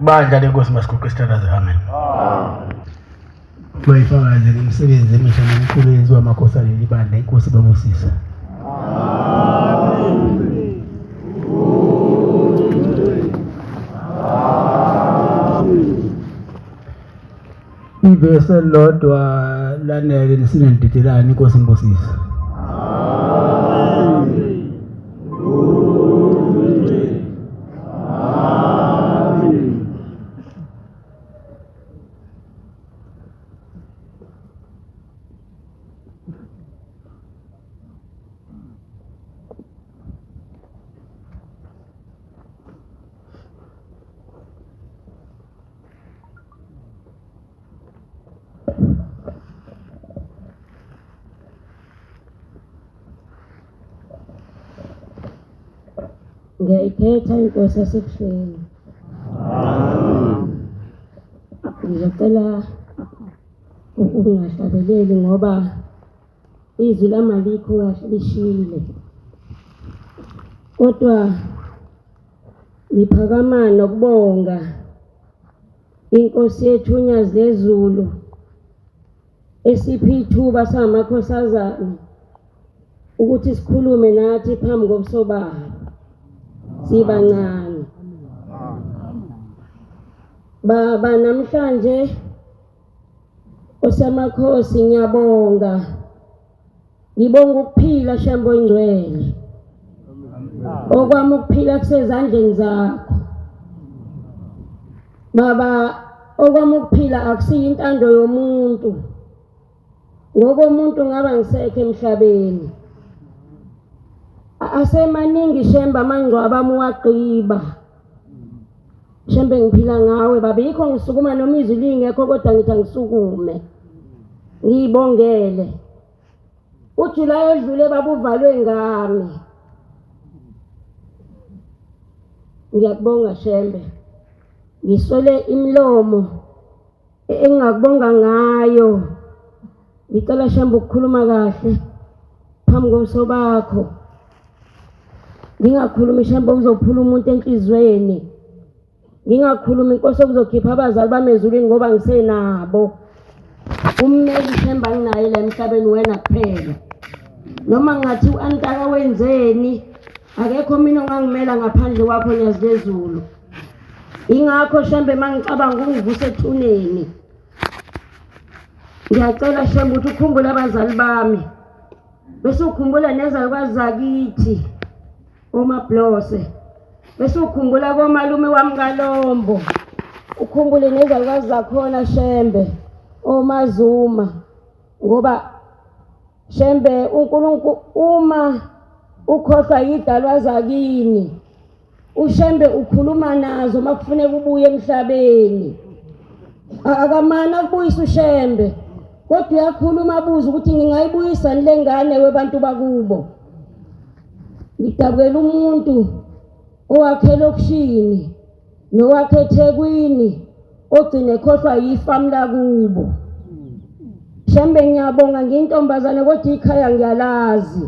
Bandla lenkosi masikhokhe sithandaze amen. Bayifakaze imisebenzi emisha nemkhulu yenziwa Amakhosazane libandla inkosi babusisa. Ivese lodwa lanele nisinendidelana inkosi imbusisa. Ngiyayikhetha inkosi yasebuhleni. Ngiyacela ukungahlabeleli ngoba izwi lamalikho kahle lishile. Kodwa ngiphakama nokubonga inkosi yethu uNyazi lezulu esiphi ithuba samakhosazane ukuthi sikhulume nathi phambi kobusobala. Sibancane baba namhlanje osamakhosi ngiyabonga ngibonga ukuphila Shambo ingcwele okwami ukuphila kusezandleni zakho baba okwami ukuphila akusiyo intando yomuntu ngoba umuntu ngaba ngisekho emhlabeni asemaningi Shemba amangcwaba muwaqiba Shembe ngiphila ngawe baba yikho ngisukuma noma izwi lingekho kodwa ngithi ngisukume ngibongele uJulayi odlule baba uvalwe ngami ngiyakubonga Shembe ngisole imlomo engakubonga ngayo ngicela Shembe ukukhuluma kahle phambi kobuso bakho ngingakhulumi Shembe uzophula umuntu enhlizweni ngingakhulumi inkosi okuzokhipha abazali bamezulwini ngoba ngisenabo ummeli Shembe anginaye la emhlabeni wena kuphela noma ngathi uAntaka wenzeni akekho mina ongangimela ngaphandle kwakho Nyazi lezulu ingakho Shembe mangicabanga ungivuse ethuneni ngiyacela Shembe ukuthi ukhumbule abazali bami bese ukhumbula nezalukazi zakithi uMablose bese ukhumbula komalume wami kaLombo ukhumbule nezalukazi zakhona Shembe oMazuma ngoba Shembe uNkulunkulu uma ukhohlwa idalwa zakini uShembe ukhuluma nazo makufuneka ubuye emhlabeni akamana ukubuyisa uShembe kodwa uyakhuluma abuza ukuthi ngingayibuyisa le ngane webantu bakubo ngidabukela umuntu owakhe lokushini nowakhe eThekwini ogcine ekhohlwa yifamu lakubo Shembe ngiyabonga ngiyintombazane kodwa ikhaya ngiyalazi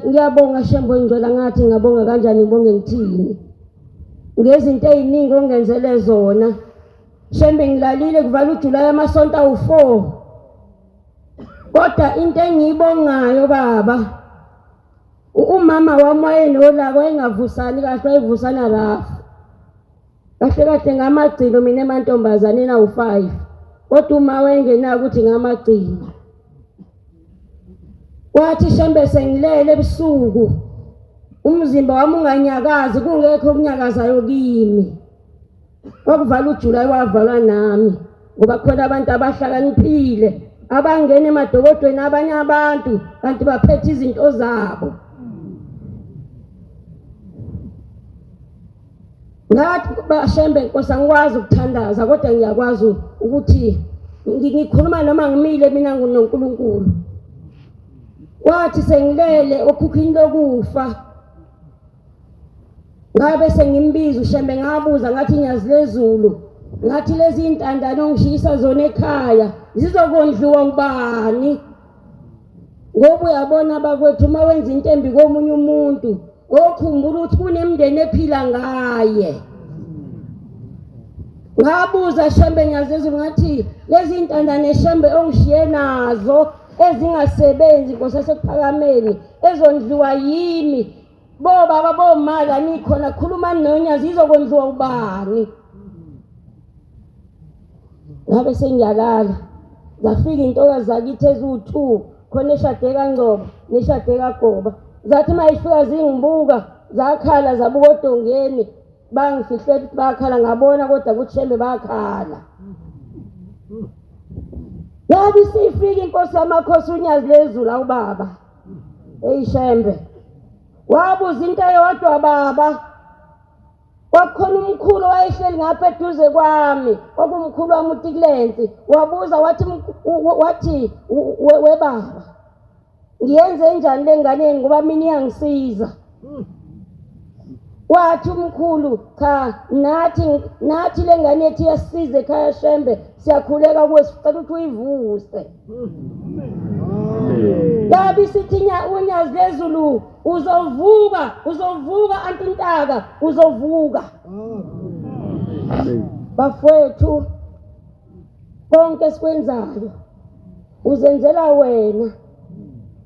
ngiyabonga Shembe ingcwele ngathi ngabonga kanjani ngibonge ngithini ngezinto eziningi ongenzele zona Shembe ngilalile kuvala uJulayi amasonto awu4 kodwa into engiyibongayo baba umama wami wayenolaka engavusani kahle wayevusana rafu kahle kahle ngamagcino mina emantombazane nawu5 kodwa uma wengenaka ukuthi ngamagcino kwathi Shembe sengilele ebusuku umzimba wami unganyakazi kungekho okunyakazayo kimi okuvala uJulayi wavalwa nami ngoba khona abantu abahlakaniphile abangena emadokodweni abanye abantu kanti baphethe izinto zabo ngathi baShembe Nkosi angikwazi ukuthandaza kodwa ngiyakwazi ukuthi ngikhuluma noma ngimile mina nguNkulunkulu wathi sengilele okhukhini lokufa ngabe sengimbiza uShembe ngabuza ngathi Nyazi lezulu ngathi lezi intandane ongishisa zona ekhaya zizokondliwa ubani ngoba uyabona abakwethu uma wenza into embi komunye umuntu okhumbula ukuthi kunemndeni ephila ngaye Ngabuza Shembe ngiyazizwa ngathi lezi intandane Shembe ongishiye nazo ezingasebenzi ngosasephakameni ezondliwa yimi bo baba bo mala nikhona khuluma nonyazi izokwenziwa ubani. Ngabe sengiyalala zafika intokazi zakithi eziwu2 khona eshade kaNgcobo neshade kaGoba zathi mayifika zingibuka zakhala zabuka odongeni bangifihle ukuthi bakhala ngabona kodwa ukuthi Shembe bakhala. Yabi sifika inkosi yamakhosi unyazi lezulu awubaba Shembe wabuza into eyodwa baba wakhona umkhulu wayehleli ngapha eduze kwami kwakumkhulu wami uTiklensi wabuza wathi we baba ngiyenze njani lenganeni ngoba mina iyangisiza. Wathi umkhulu cha nathi lengane ethi yasize ekhaya Shembe siyakhuleka kuwe sicela ukuthi uyivuse. Yabi sithi unyazi lezulu uzovuka antintaka uzovuka. Bafowethu konke sikwenzayo uzenzela wena.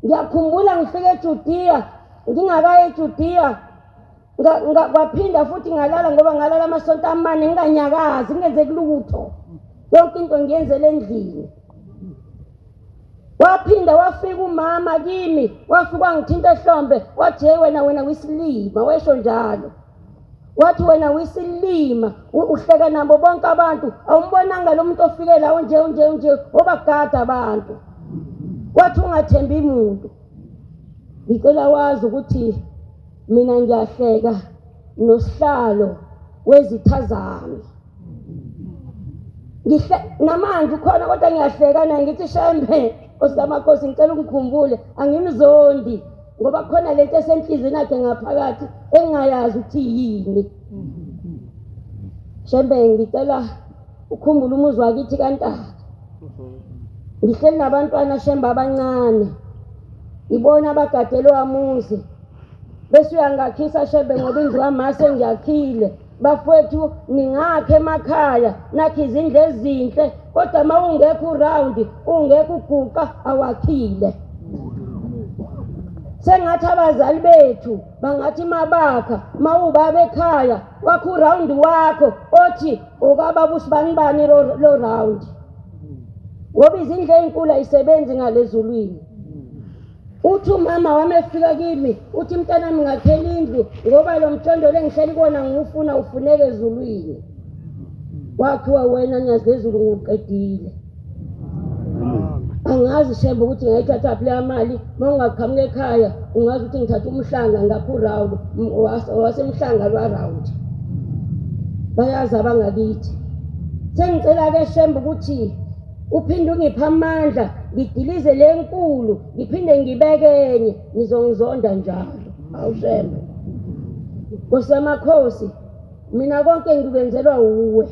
Ngiyakhumbula ngifike eJudiya ngingakaye eJudiya ngaphinda futhi ngalala ngoba ngalala amasonto amane nginganyakazi ngenze kulutho yonke into ngiyenzele endlini. Waphinda wafika umama kimi wafika ngithinta ehlombe wathi wena wisilima wesho njalo wathi wena wisilima uhleka nabo bonke abantu awumbonanga lo muntu ofike la nje obagada abantu wathi ungathembi umuntu. Ngicela wazi ukuthi mina ngiyahleka nosihlalo wezitha zami namanje ukhona kodwa ngiyahleka naye ngithi Shembe Amakhosazane ngicela ungikhumbule angimzondi ngoba khona lento esenhlizweni yakhe ngaphakathi engayazi ukuthi yini. Shembe ngicela ukhumbule umuzi wakithi kaNtaka ngihleli nabantwana Shembe abancane ibona abagadele wamuzi bese uyangakhisa Shembe ngoba indlu kamase ngiyakhile. Bafowethu ningakhe emakhaya nakhi izindlu ezinhle kodwa mawungekho uround ungekho uguqa awakhile. Sengathi abazali bethu bangathi mabakha mawubaba ekhaya wakho uround wakho othi okababa usibani lo round ngoba izindlu ezinkulu ayisebenzi ngalezulwini. Uthi umama wami efika kimi uthi mntanami ngakhela indlu ngoba lo mthondo lengihleli kona ngufuna ufuneke ezulwini. Wakhiwa wena nyazi lezulu nguqedile. Angazi Shembe ukuthi ngayithatha phela imali mawungaqhamuka ekhaya ungazi ukuthi ngithatha umhlanga ngapha uround wasemhlanga lwa round. Bayazi abangakithi. Sengicela ke Shembe ukuthi uphinde ungipha amandla ngidilize lenkulu ngiphinde ngibekenye ngizongizonda njalo. Awu Shembe Nkosi yamakhosi mina konke ngikwenzelwa uwe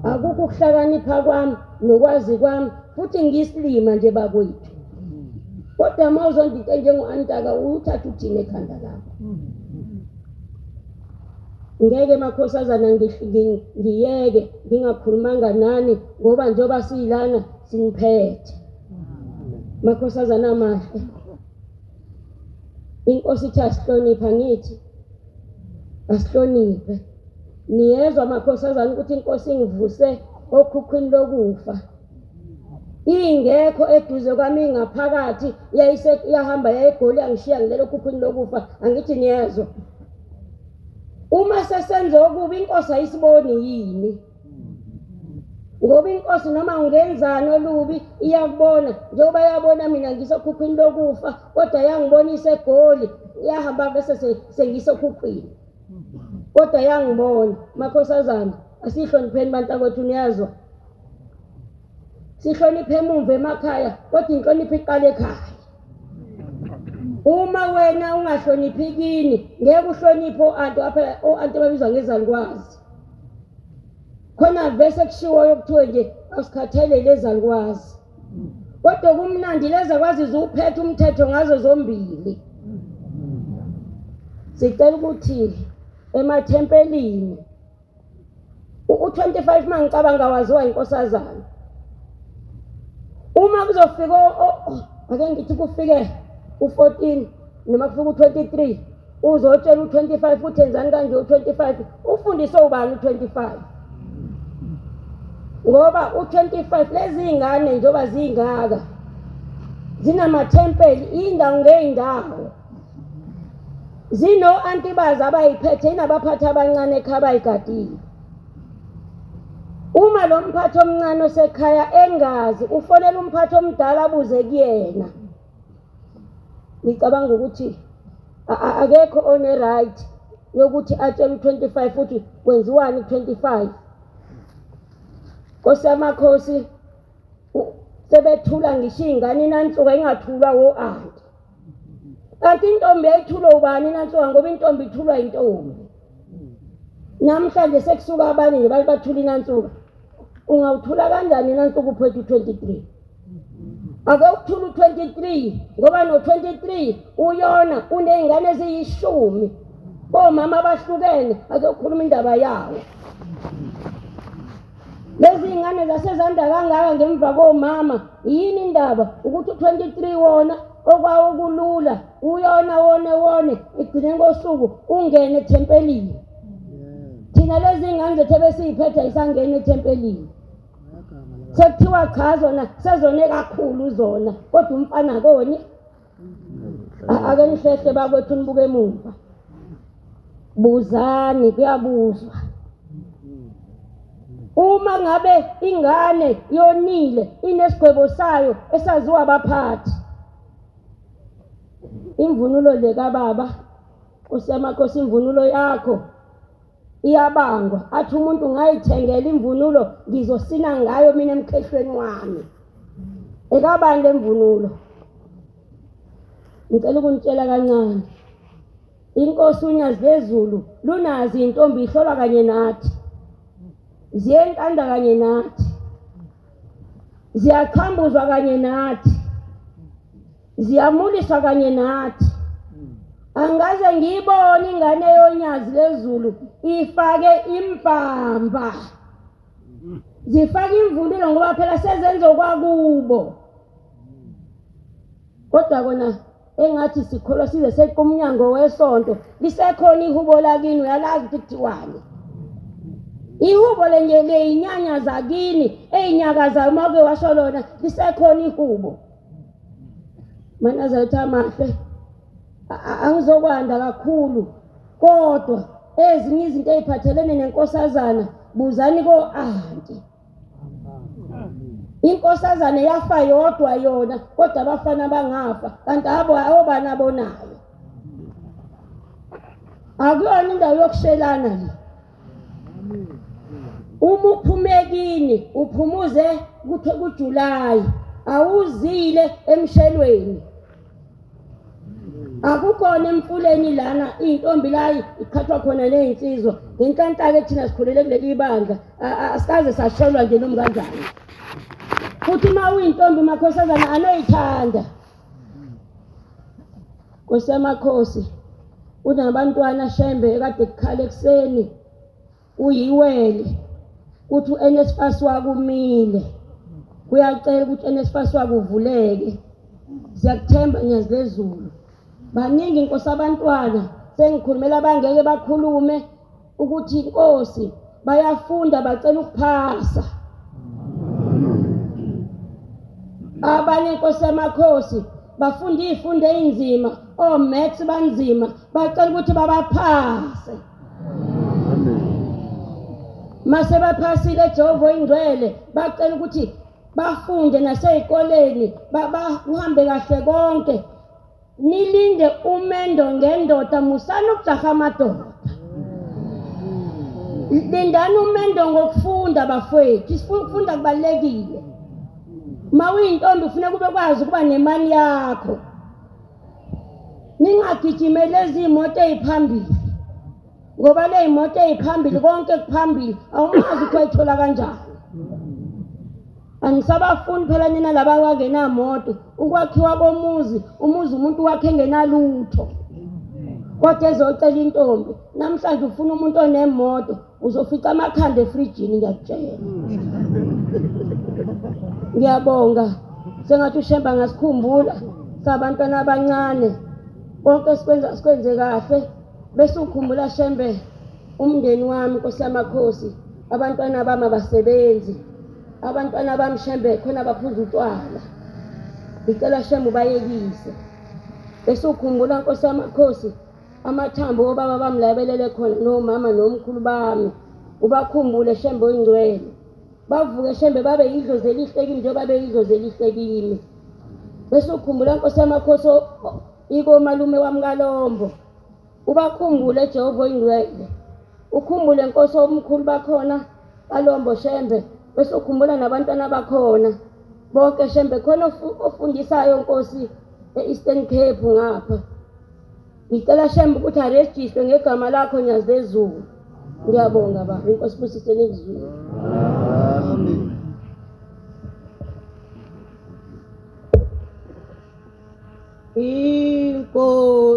akukho ukuhlakanipha kwami nokwazi kwami futhi ngiyisilima nje bakwethu kodwa mawuzondite njengo-Antaka uthatha uthini ekhanda lakho. Ngeke Amakhosazane ngiyeke ngingakhulumanga nani ngoba njengoba siyilana siniphethe. Amakhosazane amahle inkosi ithi asihlonipha ngithi asihloniphe. Niyezwa Amakhosazane ukuthi inkosi ingivuse okhukhwini lokufa ingekho eduze kwami ngaphakathi yahamba yayegoli yangishiya ngilelo okhukhwini lokufa angithi niyezwa. Uma sesenze okubi inkosi ayisiboni yini ngoba inkosi noma ngenzani olubi iyakubona njengoba yabona mina ngisekhukhwini lokufa kodwa yangibonisa egoli yahamba bese sengisekhukhwini kodwa yangibona. Amakhosazane asihlonipheni bantakwethu niyazwa sihloniphe emumva emakhaya kodwa inhlonipho iqala ekhaya. Uma wena ungahloniphi kini ngeke uhloniphe o-anti babizwa ngezalukwazi. Khona vese kushiwo kuthiwe nje asikhathele lezalukwazi kodwa kumnandi lezalukwazi ziwuphethe umthetho ngazo zombili. Sicela ukuthi emathempelini u25 mangicabanga waziwa inkosazana. Uma kuzofika ake ngithi kufike u14 noma kufika u23 uzotshela u25 uthenzani kanje u25 ufundiswe ubani u25 ngoba u25 lezi ingane njoba zingaka zinamathempeli indawo ngeindawo zino antibazi abayiphethe inabaphathi abancane ekhaya abayigadile. Uma lo mphathi omncane osekhaya engazi ufonela umphathi omdala abuze kuyena. Ngicabanga ukuthi akekho one right yokuthi atshele u25 futhi kwenziwani u25. Nkosi yamakhosi sebethula ngisho ingane inansuka ingathulwa wo-anti. Kanti intombi yayithulwa ubani inansuka ngoba intombi ithulwa intombi. Namhlanje sekusuka abanye nje bathula inansuka. Ungawuthula kanjani inansuka uphethe u23? Ake ukuthula u23 ngoba no23 uyona unezingane eziyishumi. Omama abahlukene ake ukhuluma indaba yawo. Lezi ingane zasezanda kangaka ngemva komama yini indaba ukuthi u23 wona okwawo kulula uyona wone igcine ngosuku ungene ethempelini. Thina lezi ingane zethu besiyiphethe isangene ethempelini. Sekuthiwa cha zona sezone kakhulu zona kodwa umfana koni ake nihlehle bakwethu nibuke emuva. Buzani kuyabuzwa. Uma ngabe ingane yonile inesigwebo sayo esaziwa abaphathi. Imvunulo le kababa Nkosi yamakhosi imvunulo yakho iyabangwa athi umuntu ngayithengela imvunulo ngizosina ngayo mina emkhehlweni wami. Ekabani le mvunulo? Ngicela ukunitshela kancane. Inkosi unyazi lezulu lunazi intombi ihlolwa kanye nathi. Ziyentanda kanye nathi. Ziyakhambuzwa kanye nathi. Ziyamuliswa kanye nathi. Angaze ngiyibone ingane yonyazi lezulu ifake impamba. Zifake imvunulo ngoba phela sezenzo kwakubo. Kodwa kona engathi sikholwa size sekumnyango wesonto lisekhona ihubo lakini uyalazi kuthiwani. Ihubo lenye leyinyanya zakini eyinyakaza make washo lona lisekhona ihubo. Mana zathi amahle angizokwanda kakhulu kodwa ezinye izinto eziphathelene nenkosazana buzani ko-anti. Inkosazana yafa yodwa yona kodwa abafana bangafa kanti obani abonayo. Akuyona indawo yokushelana le. Uma uphumekini uphumuze kuJulayi awuzile emshelweni. Akukhona emfuleni lana intombi la ikhathwa khona lezinsizwa ngenhlanta ke thina sikhulele kuleli bandla asikaze sashelwa nje noma kanjani. Futhi uma uyintombi makhosazana anoyithanda. Nkosi yamakhosi unabantwana shembe kade kukhale ekseni uyiwele uthi uNSFAS wakumile kuyacela ukuthi uNSFAS wakuvuleke. Siyakuthemba nyazi lezulu. Baningi inkosi abantwana sengikhulumela abangeke bakhulume ukuthi inkosi bayafunda bacela ukuphasa. Abanye inkosi yamakhosi bafunda izifundo ezinzima maths banzima bacela ukuthi babaphase. Mase baphasile Jehova ingcwele bacela ukuthi bafunde nasezikoleni uhambe kahle konke. Nilinde umendo ngendoda musana ukujaha amadoda. Lindani umendo ngokufunda bafowethu. Isifunda kubalekile. Mawuyintombi ufuna kube kwazi ukuba nemali yakho. Ningagijimele izimoto eziphambili. Ngoba le imoto eziphambili konke kuphambili awumazi ukuyithola kanjani. Angisabafuni phela nina laba wangena moto ukwakhiwa komuzi umuzi umuntu wakhe engenalutho. Kodwa ezocela intombi namhlanje ufuna umuntu onemoto uzofica amakhanda efrijini ngiyakutshela. Ngiyabonga sengathi ushemba ngasikhumbula sabantwana abancane konke sikwenze kahle bese ukhumbula shembe umndeni wami Nkosi yamakhosi abantwana bami abasebenzi abantwana bami shembe khona baphuza utshwala ngicela shembe ubayekise bese ukhumbula Nkosi yamakhosi amathambo obaba bami la belele khona nomama nomkhulu bami ubakhumbule shembe oyingcwele bavuke shembe babe yidlozi elihle kimi njengoba beyidlozi elihle kimi bese ukhumbula Nkosi yamakhosi iko malume wami kaLombo ubakhumbule Jehova oyingcwele ukhumbule Nkosi omkhulu bakhona kaLombo shembe bese ukhumbula nabantwana bakhona bonke shembe khona ofundisayo Nkosi eEastern Cape ngapha ngicela shembe ukuthi arejistwe ngegama lakho Nyazi lezulu ngiyabonga baba Inkosi busise nezulu. Amen. Inkosi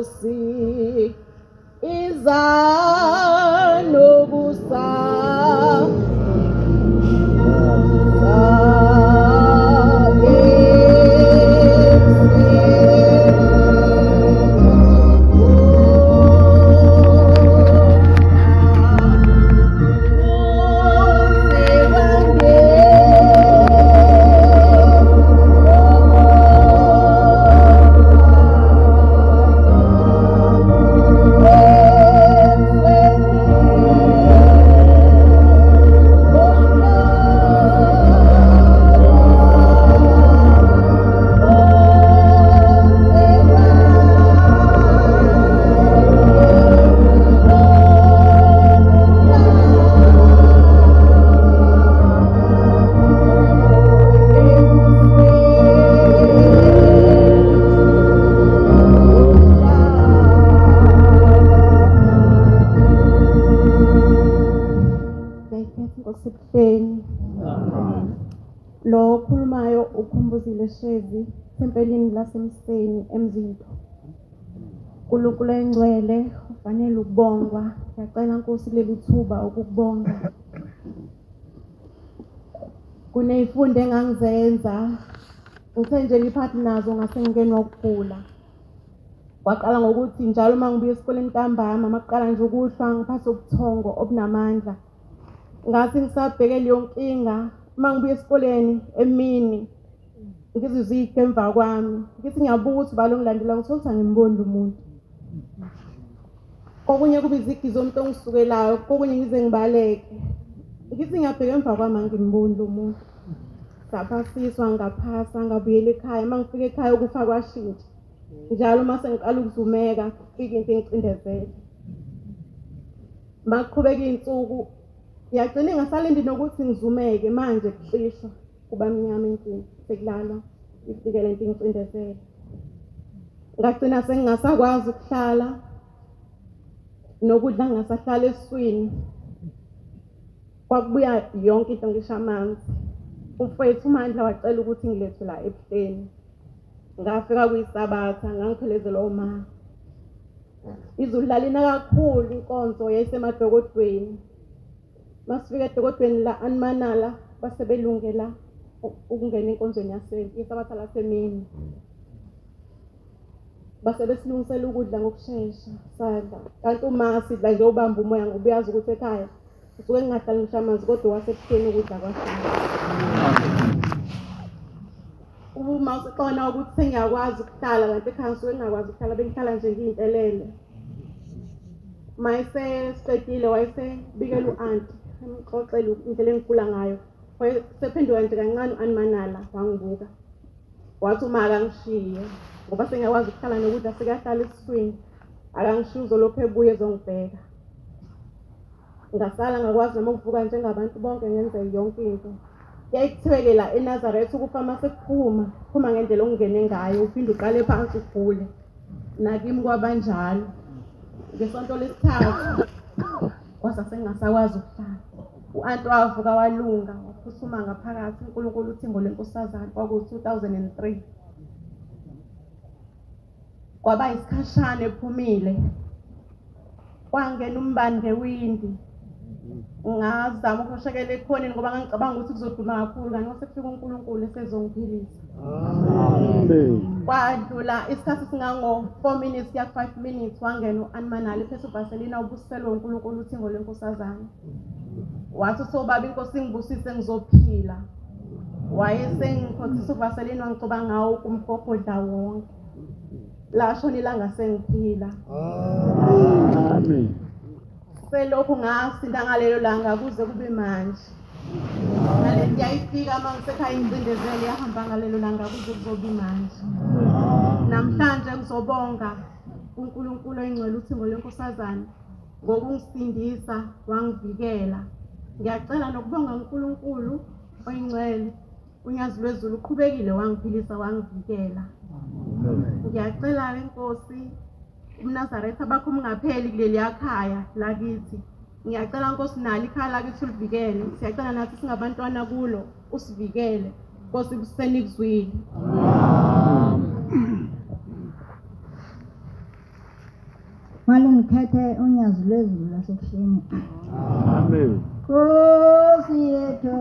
iza nobusa Lo okhulumayo ukhumbuzile Shezi tempelini lasemseni emzitho. uNkulunkulu engcwele ufanele ukubongwa. Ngiyacela Nkosi leli thuba ukukubonga. Kunezifundo engangizenza ngithe nje ngiphathi nazo ngase ngingenwa ukugula. Waqala ngokuthi njalo uma ngibuya esikoleni ntambama maqala nje ukuhlwa ngiphathe ubuthongo obunamandla. Ngathi ngisabheke leyo nkinga uma ngibuya esikoleni emini ngizizwa igemva kwami ngithi ngiyabuka ukuthi balo ngilandela ngithola ngimbona umuntu. Okunye kuba izigizo umuntu ongisukelayo kokunye ngize ngibaleke ngithi ngiyabheka emva kwami angimboni umuntu. Saphasiswa ngaphasa ngabuyela ekhaya uma ngifika ekhaya ukufa kwashintsha. Njalo uma sengiqala ukuzumeka kufika into engicindezela. Maqhubeka izinsuku yagcina ngasalindi nokuthi ngizumeke manje kucishwa kuba mnyama inkinga sekulala ifike lento ingicindezela. Ngagcina sengingasakwazi ukuhlala nokudla ngingasahlala esiswini. Kwakubuya yonke into ngisho amanzi. Umfowethu uMandla wacela ukuthi ngilethwe la eBuhleni. Ngafika kuyisabatha ngangiphelezela oma. Izulu lalina kakhulu Inkonzo yayisemadokodweni. Masifika edokodweni la Anmanala basebelungela ukungena enkonzweni yasesabatha lasemini. Basebesilungisela ukudla ngokusheshsha sadla. Kanti uma sidla nje ubamba umoya ngobuyazi ukuthi ekhaya usuke ngingahlali ngisho amanzi kodwa wasebuhleni ukudla kwashintsha. Uma usiqona ukuthi sengiyakwazi ukuhlala kanti ekhaya ngisuke ngingakwazi ukuhlala bengihlala nje ngiyintelele. Mayise siqedile wayesebikela u-anti emxoxela indlela engigula ngayo. Wayesephenduka nje kancane u-Anmanala wangibuka. Wathi uma akangishiye ngoba sengiyakwazi ukuhlala nokudla sekahlala esiswini akangishiye uzolokhu ebuye ezongibheka. Ngasala ngakwazi noma ukuvuka njengabantu bonke ngenze yonke into. Yayikuthiweke la eNazaretha ukufa masekuphuma ngendlela ongene ngayo uphinde uqale phansi ugule. Nakimi kwabanjalo. Ngesonto lesithathu wasasengasakwazi ukuhlala. U-anti wavuka walunga waphuthuma ngaphakathi uNkulunkulu uthingo leNkosazane kwaku-2003. Kwaba isikhashana ephumile. Kwangena umbani ngewindi. ngazama ukushekela ekhoneni ngoba ngicabanga ukuthi kuzoduma kakhulu kanti sekufika uNkulunkulu esezongiphilisa. Amen. Kwadlula isikhathi singango 4 minutes ya 5 minutes wangena uAnmanali phezulu Vaselina ubuselwe uNkulunkulu uthingo leNkosazane. Wathi sobaba inkosi ngibusise ngizophila. Wayesengikhothisa uVaselina wangicoba ngawo kumgogodla wonke. Lasho nilanga sengiphila. Amen. Selokhu ngasinda ngalelo langa kuze kube manje. Ngale yayifika mangisekhaya ingcindezelo yahamba ngalelo langa kuze kuzobe manje. Namhlanje ngizobonga uNkulunkulu oyingcwele uthingo leNkosazane ngokungisindisa wangivikela. Ngiyacela nokubonga uNkulunkulu oyingcwele unyazi lwezulu uqhubekile wangiphilisa wangivikela. Ngiyacela inkosi uMnazaretha bakho mungapheli kuleli yakhaya lakithi. Ngiyacela inkosi nali ikhaya lakithi ulivikele. Siyacela nathi singabantwana kulo usivikele. Nkosi kusenikuzwile. Malungithethe unyazi lwezulu lasebuhleni. Amen. Nkosi yethu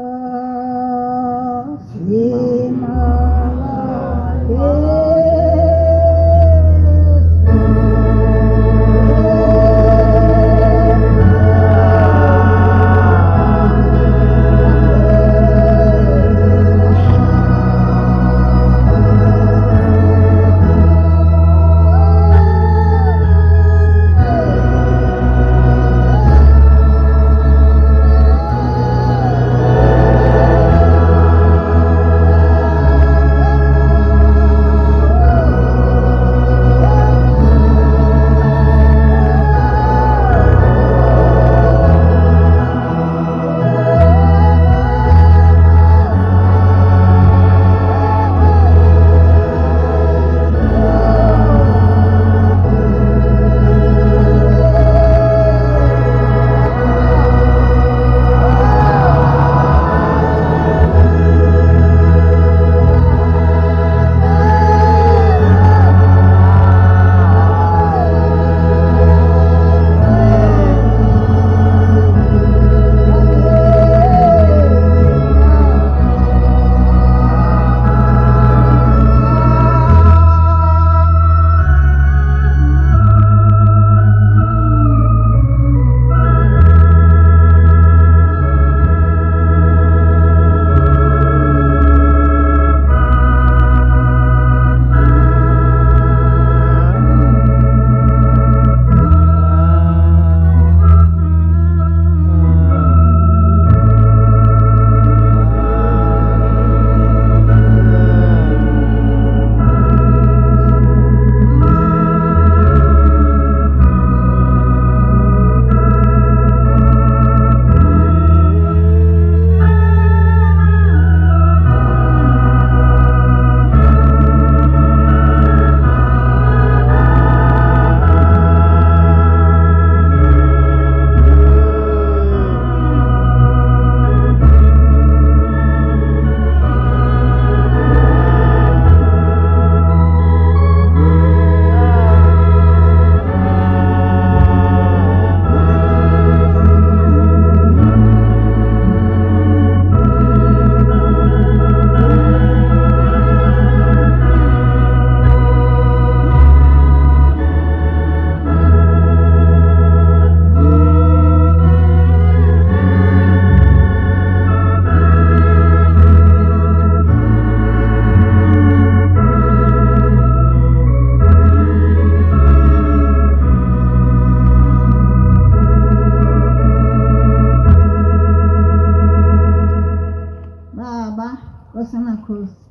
Amakhosazane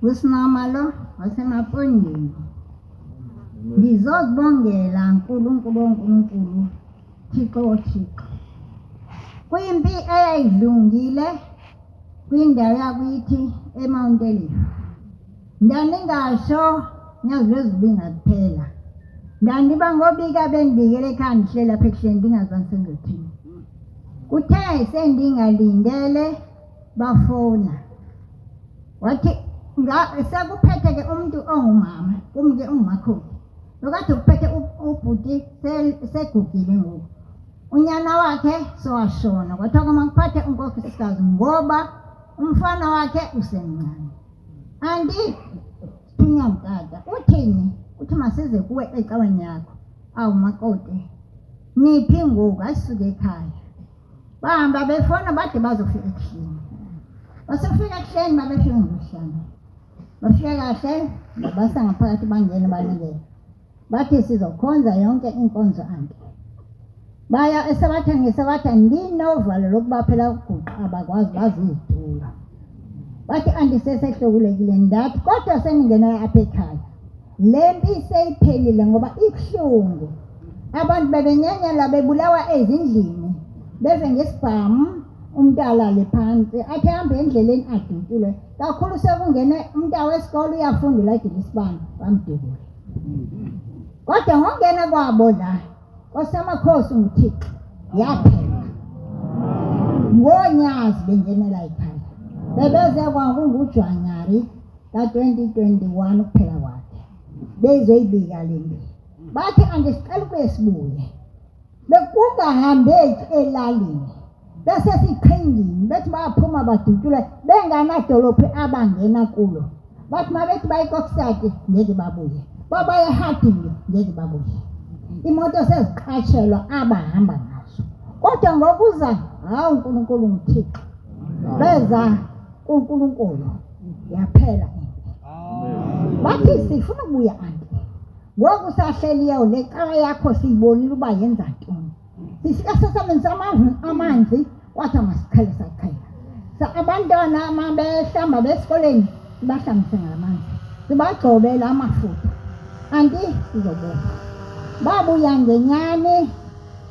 wesinamalo wasemapondweni ngizozibongela uNkulunkulu Thixo kwimpi eyayidlungile kwindawo yakithi eMount Olive ndaningasho nyazi lwezulu ingaphela ndandiba ngobika bendibikele ekhaya ndihlela apha ekuhleni ndingazange sengizothini kuthe sendingalindele bafona wathi sekuphethe ke umuntu ongumama kumke ungumakhulu lokade kuphethe ubhuti segugile ngoku unyana wakhe sowashona kwathiwa kumangiphathe unkosikazi ngoba umfana wakhe usemncane. Andi thunya mtata uthini? Uthi masize kuwe ecaweni yakho. Awu makoti niphi ngoku asisuke ekhaya. Bahamba befona bade bazofika ekuseni. Basefika ekuseni babefika ngokuhlanu. Bafika kahle babasa ngaphakathi bangena balingene. Bathi sizokhonza yonke inkonzo anti. Baya esabatha ndinovalo lokuba phela ukuguqa abakwazi bazizitula. Bathi andisesehlokulekile ndathi kodwa seningena apha ekhaya. Le mpi seyiphelile ngoba ibuhlungu. Abantu bebenyenyela bebulawa ezindlini. Beve ngesibhamu umntala le phansi athi hambe endleleni adutule. Kakhulu sekungene umntana wesikole uyafunda la eGilisibani bamdubula. Kodwa ngongena kwabo la Amakhosazane uThixo yaphela. Ngonyazi bengenela ekhaya. Bebeze kwangungujanyari ka-2021 ukuphela kwakhe. Bezoyibika le nto. Bathi andisicela ukuye sibuye. Bekungahambeki elalini. Bese siqhingini bethi baphuma badutule benganadolophu abangena kulo. Bathi mabethi bayikokisati ngeke babuye. Babaya ehadini ngeke babuye. Imoto seziqashelwa abahamba ngazo. Kodwa ngokuza hawu uNkulunkulu uThixo. Beza uNkulunkulu yaphela. Bathi sifuna ukubuya anti. Ngoku sahleliyo le qala yakho siyibonile uba yenza ntoni. Sifika sesebenzisa amanzi wathi masiqhele sakhaya. Abantwana mabehlamba besikoleni sibahlambise ngamanzi. Sibagcobela amafutha. Anti sizobona. Babuya ngenyani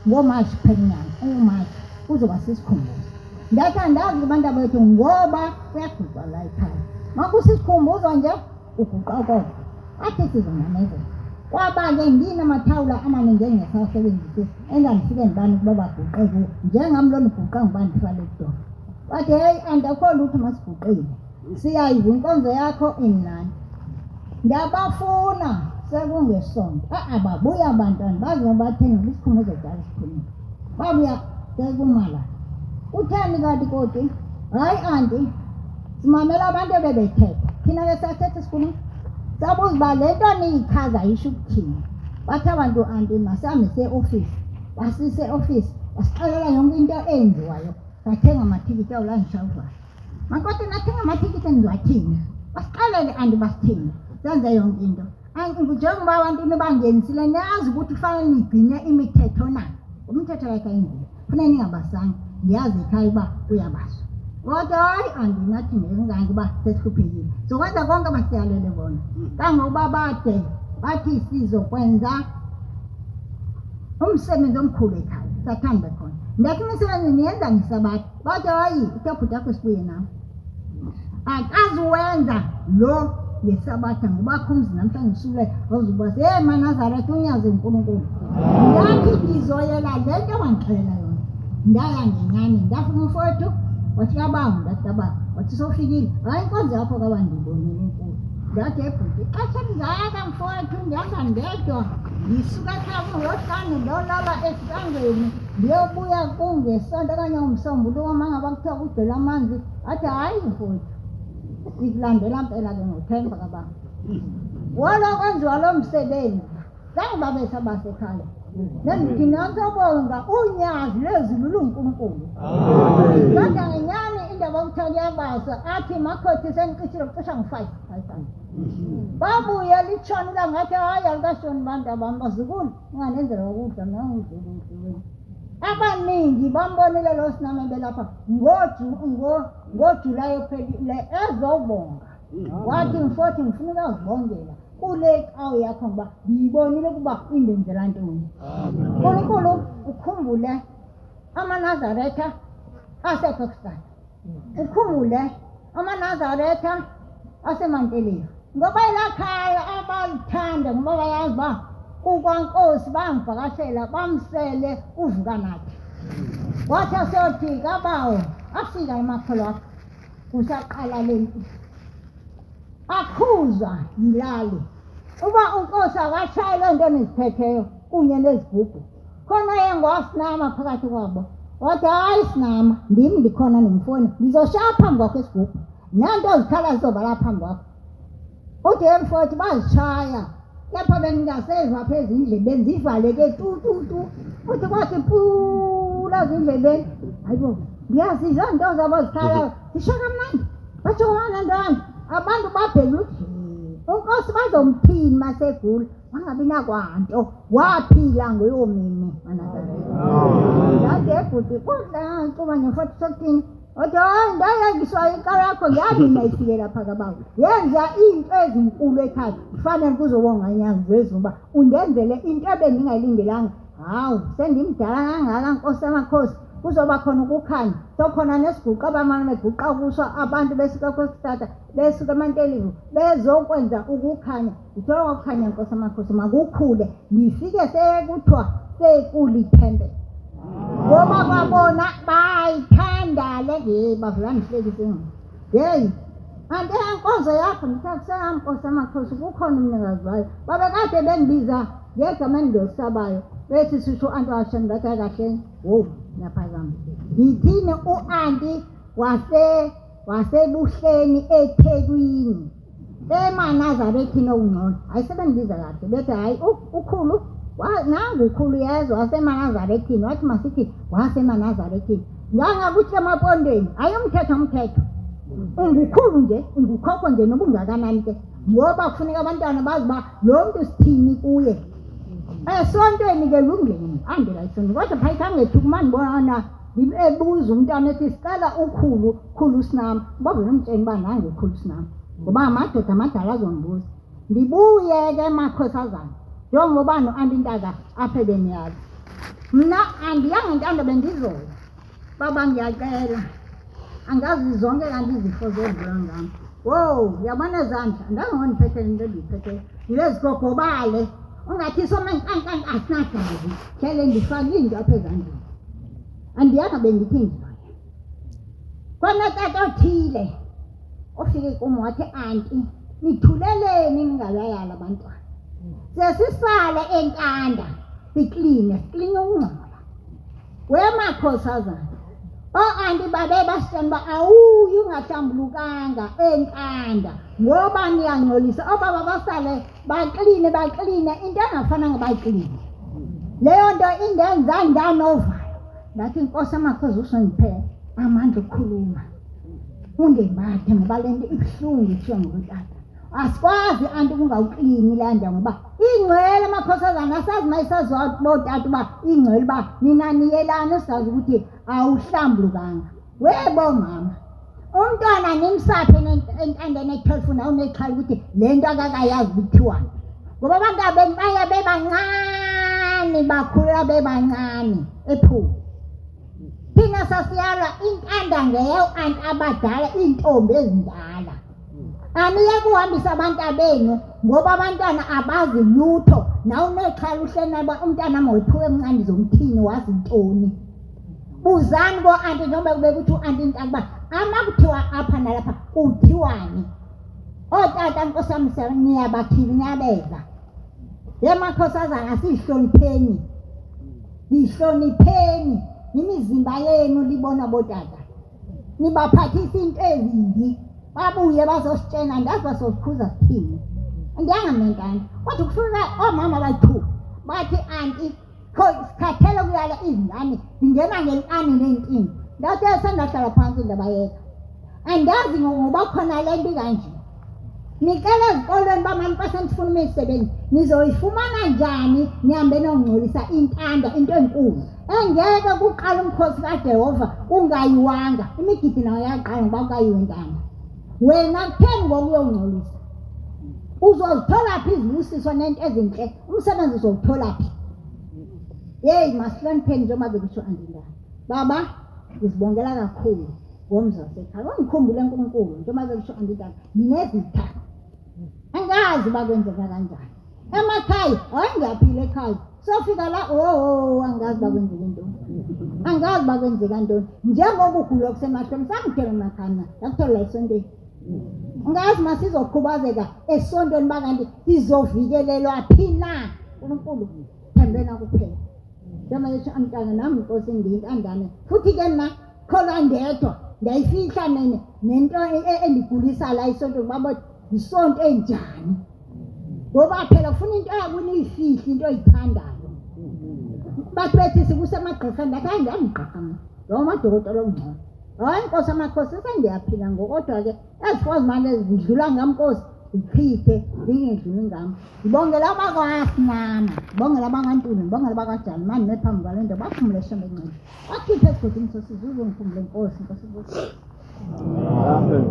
ngoMashi phenyana. uMashi kuzoba sisikhumbuzo. Ndathi andazi abantu bethu ngoba kuyagujwa la ekhaya. Makusisikhumbuzo nje uguqa kodwa. Athi sizonamezela. Kwaba-ke nginamathawula amaningi engingasawasebenzisi engandifike ngibani ukuba baguqe kuwo njengami lolu guqa ngibani ndifale kudona. Bathi heyi andakho lutho masiguqile. Siyayiva inkonzo yakho imnandi. Ngiyabafuna sekungesonto. Ababuya abantwana baze bathenga isikhumbuzo jalo isikhumbuzo. Babuya sekumala. Utheni kanti kodwa? Hayi anti simamela abantu bebethetha. Thina-ke sathetha isikhumbuzo. Sabuza uba le nto niyichaza yisho ukuthini. Bathi abantu anti masihambe se-ofisi. Basise e-ofisi basixelela yonke into eyenziwayo. Sathenga amathikithi awula ngishawuvayo. Makoti nathenga amathikithi engiwathini. Basixelele anti basithini. Senze yonke into. Njengoba abantu nibangenisile niyazi ukuthi kufanele nigcine imithetho na. Umthetho wakhe ayindlela. Kufanele ningabasanga. Ndiyazi ekhaya uba uyabaswa. Kodwa hayi andinathi ngenganga uba sesihluphekile. Sokwenza konke abasiyalele bona. Kangokuba bade bathi sizokwenza umsebenzi omkhulu ekhaya. Sathanda khona. Ndathi imisebenzi niyenza ngesabatha. Bathi hayi utaphuta yakho sibuye nawe. Akazuwenza lo ngesabatha ngoba khumzi namhlanje usule ozuba MaNazaretha unyaze uNkulunkulu. Ndathi ndizoyela le nto wangixelela yona. Ndaya ngenyani ndafika umfowethu wathi kabawu ndathi kabawu wathi sofikile hayi inkonzo yakho kabandibonile enkulu. Ndathi ebhuti xesha ndingaka mfowethu ndihamba ndedwa ndisuka ekhaya kungohlanu ndolala esangweni ndiyobuya kungesonto okanye umsombuluko uma ngaba kuthiwa kugcwele amanzi. Athi hayi mfowethu sikulandela mpela ke ngothemba kabawu. Wolo kwenziwa lo msebenzi zange babetha basekhaya. Nendithi nantsobonga unyazi lwezulu luNkulunkulu. Kodwa ngenyani indaba yokuthiwa kuyabasa athi makhothi seniqishile kucisha ngo-5. Babuye litshoni langathi hayi alikashoni bantu bami bazukulu inganenzela ukudla nangudluleni. Abaningi bambonile lo siname belapha ngoJulayi ophelile ezobonga. Wathi mfowethu ngifuna ukuzibongela kule qawu yakho ngoba ngiyibonile ukuba indenzela ntoni. Nkulunkulu ukhumbule amaNazaretha asePakistan. Ukhumbule amaNazaretha aseManteleni. Ngoba ilakhaya abalithanda ngoba bayazi ba kukaNkosi bamvakashela bamsele uvuka nathi. Wathi aseyothi kabawo afika emakholo akho kusaqala le nto. Akhuzwa yilali uba uNkosi akashaye le nto niziphetheyo kunye nezigubhu. khona yengosinama phakathi kwabo kodwa hayi sinama ndim ndikhona nomfoni ndizoshaya phambi kwakho esigubhu nanto zikhala zizobala phambi kwakho uthi emfoti bazishaya kepha bengingaseva apha ezindlebeni zivaleke tu uthi kwathi pula ezindlebeni hayibo ngiyazizwa nto zabo zikhalayo zisho kamnandi basho kamnandi abantu babheka ukuthi unkosi bazomphini masegula wangabi nakwanto waphila ngoyomini manazarete futhi kodwa kuba ne-40 something othi hayi ndayakiswa inkalo yakho yabi nayifike lapha kabawo yenza into ezinkulu ekhaya kufanele kuzobonga inyanga zezuba undenzele into ebendingayilindelanga hawu sendimdala kangaka nkosi yamakhosi kuzoba khona ukukhanya sokhona nesiguqa abamane beguqa kusho abantu besuka kwesitata besuka emantelivu bezokwenza ukukhanya ithola ukukhanya nkosi yamakhosi makukhule ngifike sekuthiwa sekulithembe ngoba kwabona bayithanda le bavula mhlekisini yeyi ante inkonzo yakho ngithakusela nkosi yamakhosi kukhona umnikazi wayo babekade bengibiza ngegameni ngilisabayo bethi sisho u-anti washani bathi kahle wo naphazama ngithini u-anti wasebuhleni eThekwini emanazarethini okungcono hayi sebendibiza kahle bethi hayi ukhulu nangu ukhulu yezwa wasemanazarethini wathi masithi wasemanazarethini ngangakuthi emapondweni hayi umthetho ungukhulu nje ungukhokho nje noba ungakanani ke ngoba kufuneka abantwana bazi uba lo mntu sithini kuye esontweni ke lungeni andela isonto kodwa phaya khangethuka uma ndibona ebuza umntwana ethi sicela ukhulu sinam bavele umtsheni uba nangu ukhulu sinam ngoba amadoda amadala azondibuza ndibuye ke Amakhosazane njengoba no-anti Ntaka apha ebeniyazi mna andiyanga ntando bendizola baba ngiyacela angazi zonke kanti izifo zodlula ngam wo uyabona ezandla andangondiphethe into endiyiphetheyo yilezigogobale ungathi somankankanka asinagazi hlele ndifake into apha ezandleni andiyanga bendithi ndizola khona tata othile ofike kum wathi anti nithuleleni ningabayala abantwana sesisale enkanda sikline ukungcola weMakhosazane o-anti babe basitshela uba awuyi ungahlambulukanga enkanda ngoba niyangcolisa obaba basale bakline into engafananga bayikline leyo nto indenza ndanovalo ndathi inkosi yamakhosi usondiphe amandla okukhuluma undembathe ngoba le nto ibuhlungu ithiwa ngokutata asikwazi anti kungawuklini laa nto ngoba ingcwele Amakhosazane asazi mayisaziwa bootata uba ingcwele uba nina niyelana sizazi ukuthi awuhlambulukanga webo mama umntwana nimsaphe entandeni ethelefoni awunexhala ukuthi le nto akakayazi ukuthiwani ngoba abantu abeni baya bebancane bakhula bebancane ephuma thina sasiyalwa intanda ngeyo anti abadala iintombi ezindala aniye kuhambisa abantwana ngoba abantwana abazi lutho nawunexhala uhlenaba umntana mawethuke emncane zomthini wazi intoni buzani ko-anti noma kube kuthi u-anti Ntaka uba amakuthiwa apha nalapha kuthiwani ootata nkosi yami niyabathini niyabeza yeMakhosazane sihlonipheni imizimba yenu libona bootata nibaphathisa into ezimbi babuye bazositshena ndazi bazokukhuza sithini andiyangamenkani kodwa kufika oomama bathu bathi anti sikhathele ukuyala izingane zingena ngenkani neenkini ndathi sendahlala phantsi ndabayeka andazi ngoba khona le nto kanje nicela ezikolweni bamani basendifuna imisebenzi nizoyifumana njani nihambe nongcolisa intanda into enkulu engeke kuqala umkhosi kaJehova ungayiwanga imigidi nayo yaqala ngoba ukayiwe ntanda wena kutheni ngokuyongcolisa uzozithola phi izibusiso nento ezinhle umsebenzi uzowuthola phi yeyi masihlonipheni njengoba bekusho anti Ntaka baba ngizibongela kakhulu ngomzi wasekhaya ungikhumbule uNkulunkulu njengoba bekusho anti Ntaka ninezitha angazi bakwenzeka kanjani emakhaya hayi ngiyaphila ekhaya sofika la angazi bakwenzeka ntoni njengoba ugula kusemahlweni sangithela emakhaya yakuthola esontweni ngazi masizokhubazeka esontweni bakanti sizovikelelwa phi na uNkulunkulu thembena kuphela Noma yesho amntana nami Nkosi ngiyintandane. Futhi ke mina kholwa ndedwa ngiyayifihla nento endigulisa la isonto baba isonto enjani. Ngoba phela ufuna into yakuyifihla into oyithandayo. Bathi bethi sikusemagqirheni ndathi ngiyamgqirha mina. Lo madokotela ongcono. Hayi Nkosi Amakhosazane ndiyaphila ngokodwa ke ezifo manje ezidlula ngamnkosi ichithe zingedluli ngami. Ngibongela abakwaSinama, ngibongela abangantuli, ngibongela abakaJalimani nephambi kwalento baphumule eshembe encane. Wakhipha esigodini sosizwe ngiphumbule Nkosi Nkosi. Amen.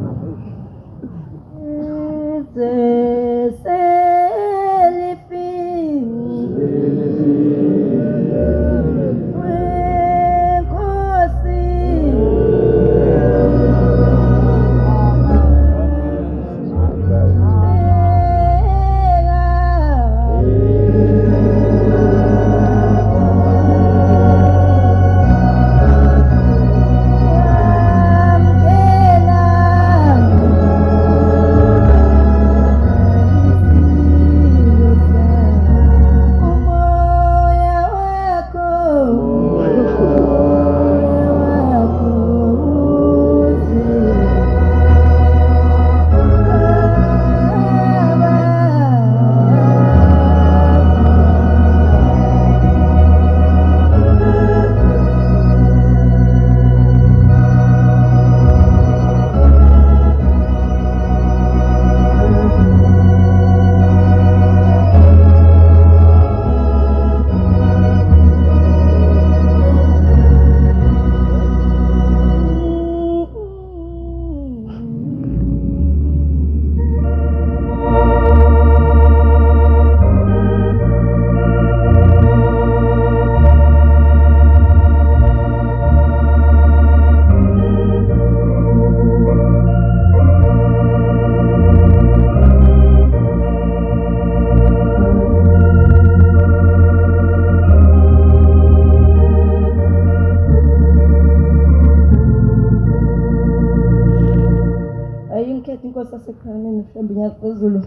Inkosi asekhaya mhlawumbe ngiyaxezulu.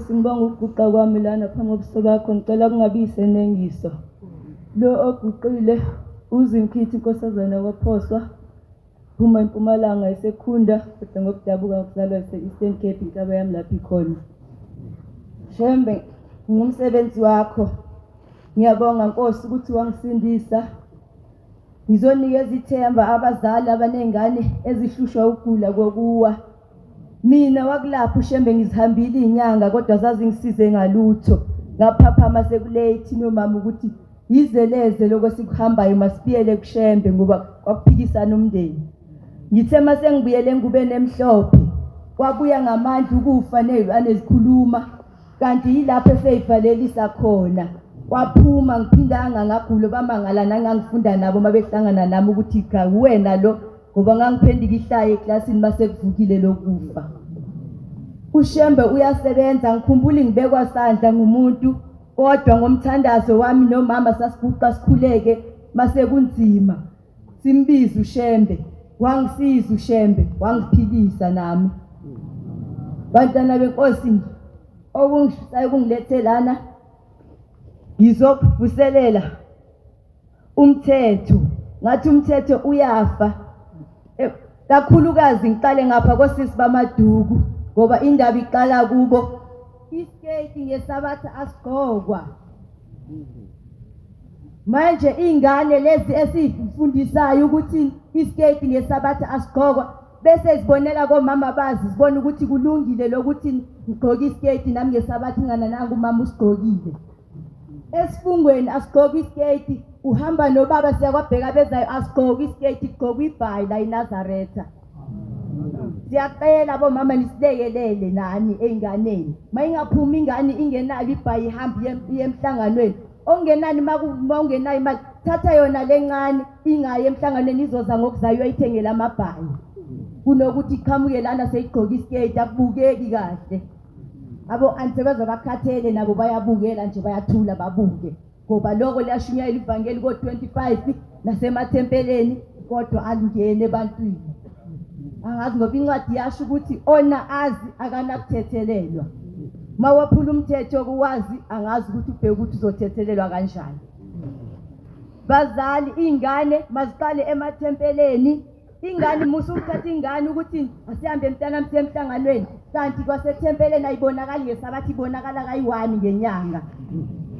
Singibonga ukuguqa kwami lana phambi kobuso bakho ngicela kungabi isenengiso. Lo oguqile uzimkhithi Inkosazane waphoswa phuma eMpumalanga esekhunda kodwa ngokudabuka ngokuzalwa ese-Eastern Cape inkaba yami lapha ikhona. Shembe ngumsebenzi wakho. Ngiyabonga Nkosi ukuthi wangisindisa. Ngizonikeza ithemba abazali abanengane ezihlushwa ukugula kokuwa. Mina wakulapha ushembe ngizihambile inyanga kodwa zazingisize ngalutho. Ngaphaphama sekulate nomama ukuthi yizeleze lokho sikuhambayo masibiyele kushembe ngoba kwakuphikisana umndeni. Ngithe mase ngibuyele ngube nemhlophe. Kwabuya ngamandla ukufa nezikhuluma kanti yilapho eseyivalelisa khona. Waphuma ngiphindanga ngagula bamangala nangangifunda nabo mabehlangana nami ukuthi cha wena lo ngoba ngangiphendika ihlaye eklasini mase kuvukile lokufa. uShembe uyasebenza ngikhumbula ngibekwa sandla ngumuntu kodwa ngomthandazo wami nomama sasiguqa sikhuleke mase kunzima simbiza uShembe wangisiza uShembe wangiphilisa nami bantwana benkosi okungishaye kungilethe lana ngizokuvuselela umthetho ngathi umthetho uyafa kakhulukazi ngiqale ngapha kosisi bamaduku ngoba indaba iqala kubo iskate ngesabatha asigqokwa manje ingane lezi esifundisayo ukuthi iskate ngesabatha asigqokwa bese sibonela komama bazi sibona ukuthi kulungile lokuthi ngigqoke iskate nami ngesabatha ingana nangu mama usigqokile esifungweni asigqoke iskate uhamba nobaba siyakwabheka bezayo asigqoke iskate igqoke ibhayi la eNazaretha. Siyacela bomama nisilekelele nani einganeni mayingaphuma ingane ingenalo ibhayi ihamba emhlanganweni ongenani makungenayo imali thatha yona lencane ingaye emhlanganweni izoza ngokuzayo ayithengela amabhayi kunokuthi iqhamuke lana seyigqoka iskate akubukeki kahle. Abo ansebenza bakhathele nabo bayabukela nje bayathula babuke ngoba lokho liyashunyayela ivangeli ko25 nasemathempeleni kodwa alingene ebantwini. Angazi ngoba incwadi yasho ukuthi ona azi akanakuthethelelwa mawaphula umthetho kuwazi angazi ukuthi ubheke ukuthi uzothethelelwa kanjani. bazali ingane maziqale emathempeleni ingane musu uthatha ingane ukuthi asihambe mntana msiye emhlanganweni kanti kwasethempeleni ayibonakali ngesabathi ibonakala kayi-1 ngenyanga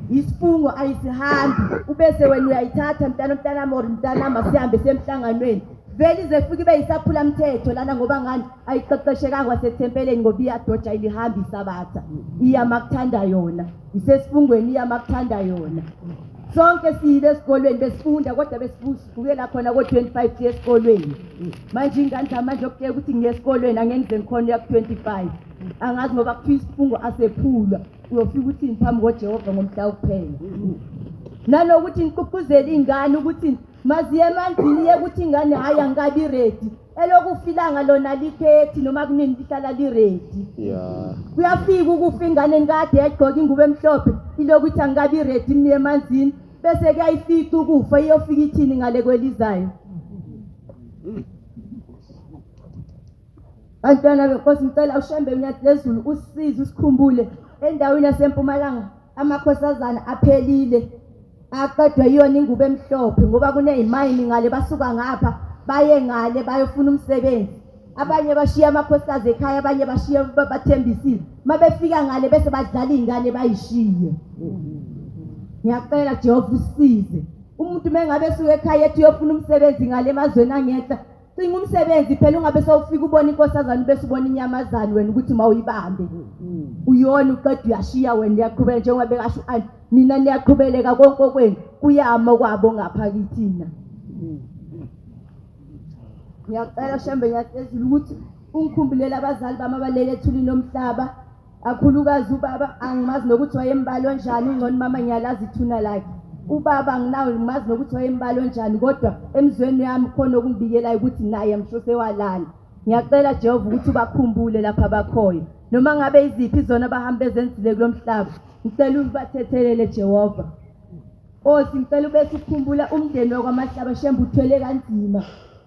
isifungo ayisihambi ubese wena uyayithatha mntana or mntana sihambe semhlanganweni vele ize fika ibe yisaphula mthetho lana ngoba ngani ayiqeqeshekanga kwasethempeleni ngoba iyadoja ilihambi isabatha iya makuthanda yona isesifungweni iya makuthanda yona sonke siyile esikolweni besifunda kodwa besivukela khona ko-25 siye esikolweni manje ingane zamanje okutshela ukuthi ngiye esikolweni angeke ngize ngikhona ku-25 angazi ngoba kuthiwa isifungo asephulwa uyofika uthini phambi koJehova ngomhla wokuphela nanokuthi ngiqhuqhuzele ingane ukuthi maziye emanzini ye ukuthi ingane hayi angikabi ready elokufilanga lona likhethi noma kunini lihlala liredi kuyafika ukufa ingane nikade yagqoka ingubo emhlophe ilokuthi angikabi ready mniye emanzini bese kuyayifica ukufa iyofika ithini ngale kwelizayo bantwana benkosi ngicela ushembe unyathi lezulu usisize usikhumbule endaweni yasempumalanga amakhosazana aphelile aqedwe yiyona ingubo emhlophe ngoba kuney'mayini ngale basuka ngapha baye ngale bayofuna umsebenzi abanye bashiya amakhosikazi ekhaya abanye bashiya bathembisile mabefika ngale bese badlala iy'ngane bayishiye ngiyacela Jehova usisize umuntu mengabe esuka ekhaya ethi uyofuna umsebenzi ngale emazweni angehla cinga umsebenzi phela ungabe sawufika ubona inkosazane bese ubona inyamazane wena ukuthi mawuyibambe uyona uqeda uyashiya wena uyaqhubeka njengoba bekasho nina niyaqhubeleka konke kwenu kuyama kwabo ngapha kithina ngiyacela shembe nyathezulu ukuthi ungikhumbulele abazali bami abalele ethulini lomhlaba akhulukazi ubaba angimazi nokuthi wayembalo njani ungcono mama ngiyalazi ithuna lakhe ubaba anginawo ngimazi nokuthi wayembalo njani kodwa emzweni yami khona okungibikelayo ukuthi naye mshose walala ngiyacela Jehova ukuthi ubakhumbule lapha bakhoyo noma ngabe iziphi izona abahambe ezenzile kulomhlaba ngicela ubathethelele Jehova ngicela ubese ukukhumbula umndeni wakwamahlaba shembe uthwele kanzima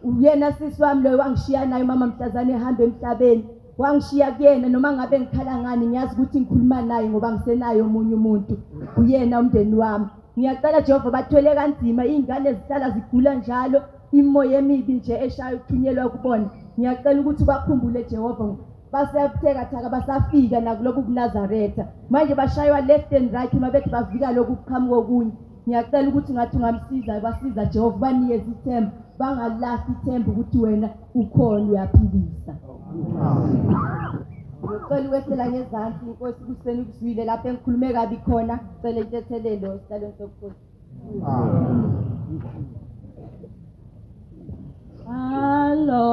uyena sisi wami loyo wangishiya naye mama Mhlazane ehambe emhlabeni wangishiya kuyena noma ngabe ngikhala ngani ngiyazi ukuthi ngikhuluma naye ngoba ngisenayo omunye umuntu uyena umndeni wami ngiyacela Jehova bathwele kanzima ingane zihlala zigula njalo imoya emibi nje eshaya ukuthunyelwa kubona ngiyacela ukuthi bakhumbule Jehova basebuthekathaka basafika nakulobu kuNazaretha manje bashaywa left and right mabethi bavika lokhu kuqhamuka okunye ngiyacela ukuthi ngathi ungamsiza basiza Jehova banikeze ithemba bangalahli ithemba ukuthi wena ukhona uyaphilisa ngicela ukwehlela ngezansi inkosi kuseni kuzwile lapho engikhulume kabi khona cela intethelelo esihlalweni sobukhosi Hello,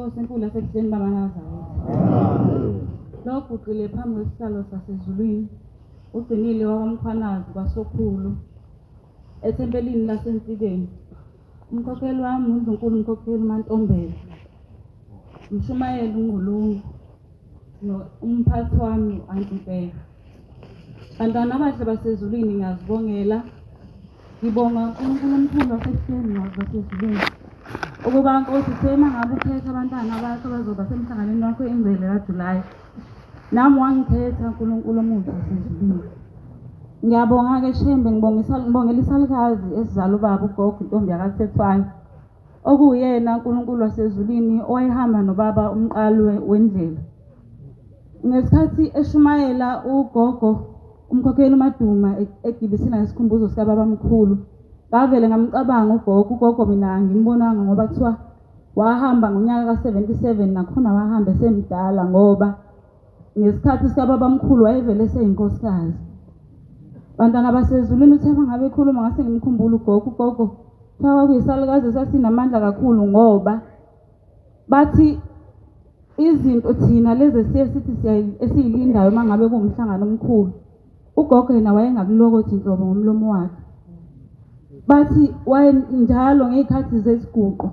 Inkosi enkulu yasekuseni baba Nazareth. Lo guqile phambi kwesihlalo sasezulwini. Ugcinile wabamkhwanazi kwasokhulu ethempelini lasensikeni. Umkhokheli wami uNkulunkulu umkhokheli uMantombela. Umshumayeli uNgqulungu. Umphathi wami uAntipeka. Bantwana abahle basezulwini ngiyazibongela. Ngibonga uNkulunkulu omkhulu wasekuseni wasezulwini. Ukuba Nkosi sema ngabe ukhetha abantwana bakho bazoba semhlanganweni wakho engcwele kaJulayi. Nami wangikhetha uNkulunkulu omuhle wasezulwini. Ngiyabonga ke Shembe, ngibongela isalukazi esizala ubaba ugogo intombi yakaSethwayo. Okuyena uNkulunkulu wasezulwini owayehamba nobaba umqali wendlela. Ngesikhathi eshumayela ugogo umkhokheli uMaduma egibisina ngesikhumbuzo sika baba mkhulu. Ngavele ngamcabanga ugogo mina ngimbonanga ngoba kuthiwa wahamba ngonyaka ka77 nakhona wahamba esemdala ngoba ngesikhathi sika baba mkhulu wayevele eseyinkosikazi. Bantwana basezulwini uthemba ngabe ekhuluma ngase ngimkhumbula ugogo kwawa kuyisalukazi sasinamandla kakhulu ngoba bathi izinto thina lezi sithi esiyilindayo mangabe kuumhlangano omkhulu. Ugogo yena wayengakulokothi inhlobo ngomlomo wakhe. Bathi njalo ngezikhathi zesiguqo